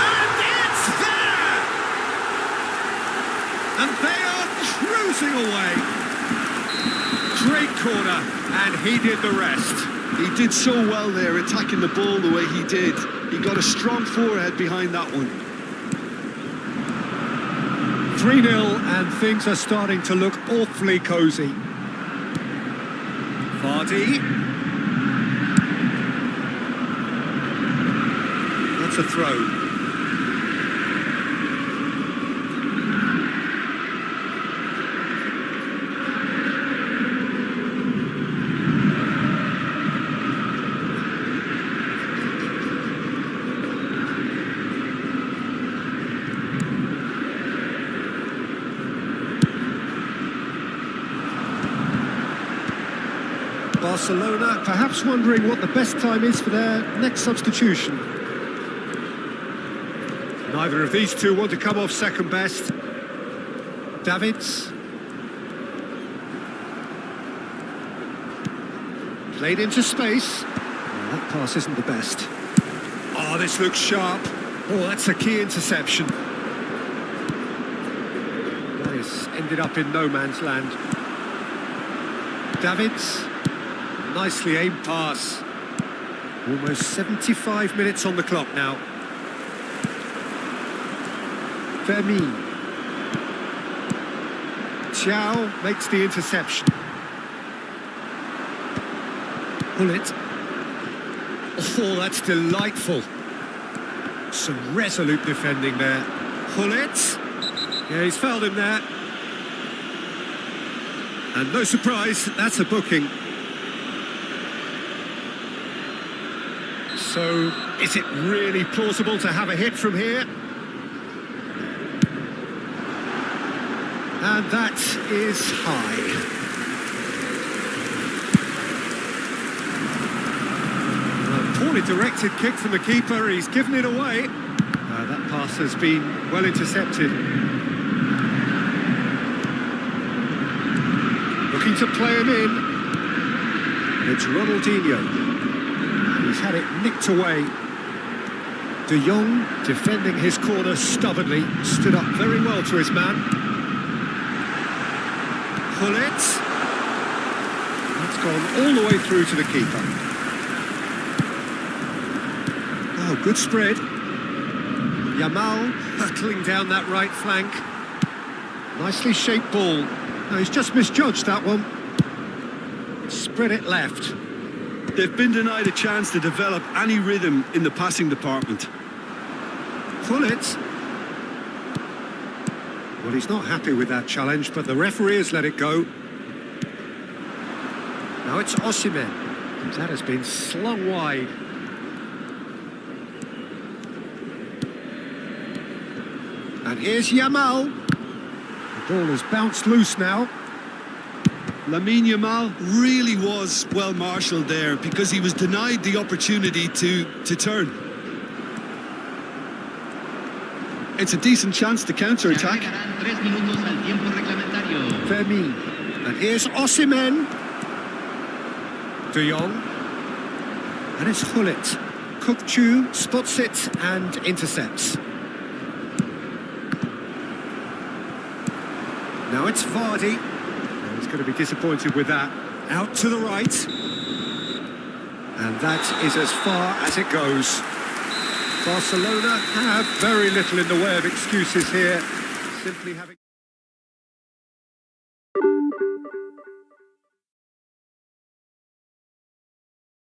And it's there! And they are cruising away. Great corner, and he did the rest. He did so well there, attacking the ball the way he did. He got a strong forehead behind that one. 3-0, and things are starting to look awfully cosy. Vardy. That's a throw. Barcelona perhaps wondering what the best time is for their next substitution. Neither of these two want to come off second best. Davids. Played into space. Oh, that pass isn't the best. Oh, this looks sharp. Oh, that's a key interception. That has ended up in no man's land. Davids. Nicely aimed pass. Almost 75 minutes on the clock now. Fermin. Thiaw makes the interception. Bullet. Oh, that's delightful. Some resolute defending there. Hullet. Yeah, he's fouled him there. And no surprise, that's a booking. So, is it really plausible to have a hit from here? And that is high. A poorly directed kick from the keeper, he's given it away. That pass has been well intercepted. Looking to play him in. It's Ronaldinho. He's had it nicked away. De Jong, defending his corner stubbornly, stood up very well to his man. Hullet. That's gone all the way through to the keeper. Oh, good spread. Yamal hurtling down that right flank. Nicely shaped ball. No, he's just misjudged that one. Spread it left. They've been denied a chance to develop any rhythm in the passing department. Hullet. Well, he's not happy with that challenge, but the referee has let it go. Now it's Osimhen. That has been slung wide. And here's Yamal. The ball has bounced loose now. Lamine Yamal really was well marshalled there because he was denied the opportunity to turn. It's a decent chance to counter-attack. Fermin. And here's Osimhen. De Jong. And it's Hullet. Kukçu spots it and intercepts. Now it's Vardy. He's going to be disappointed with that. Out to the right. And that is as far as it goes. Barcelona have very little in the way of excuses here. Simply having...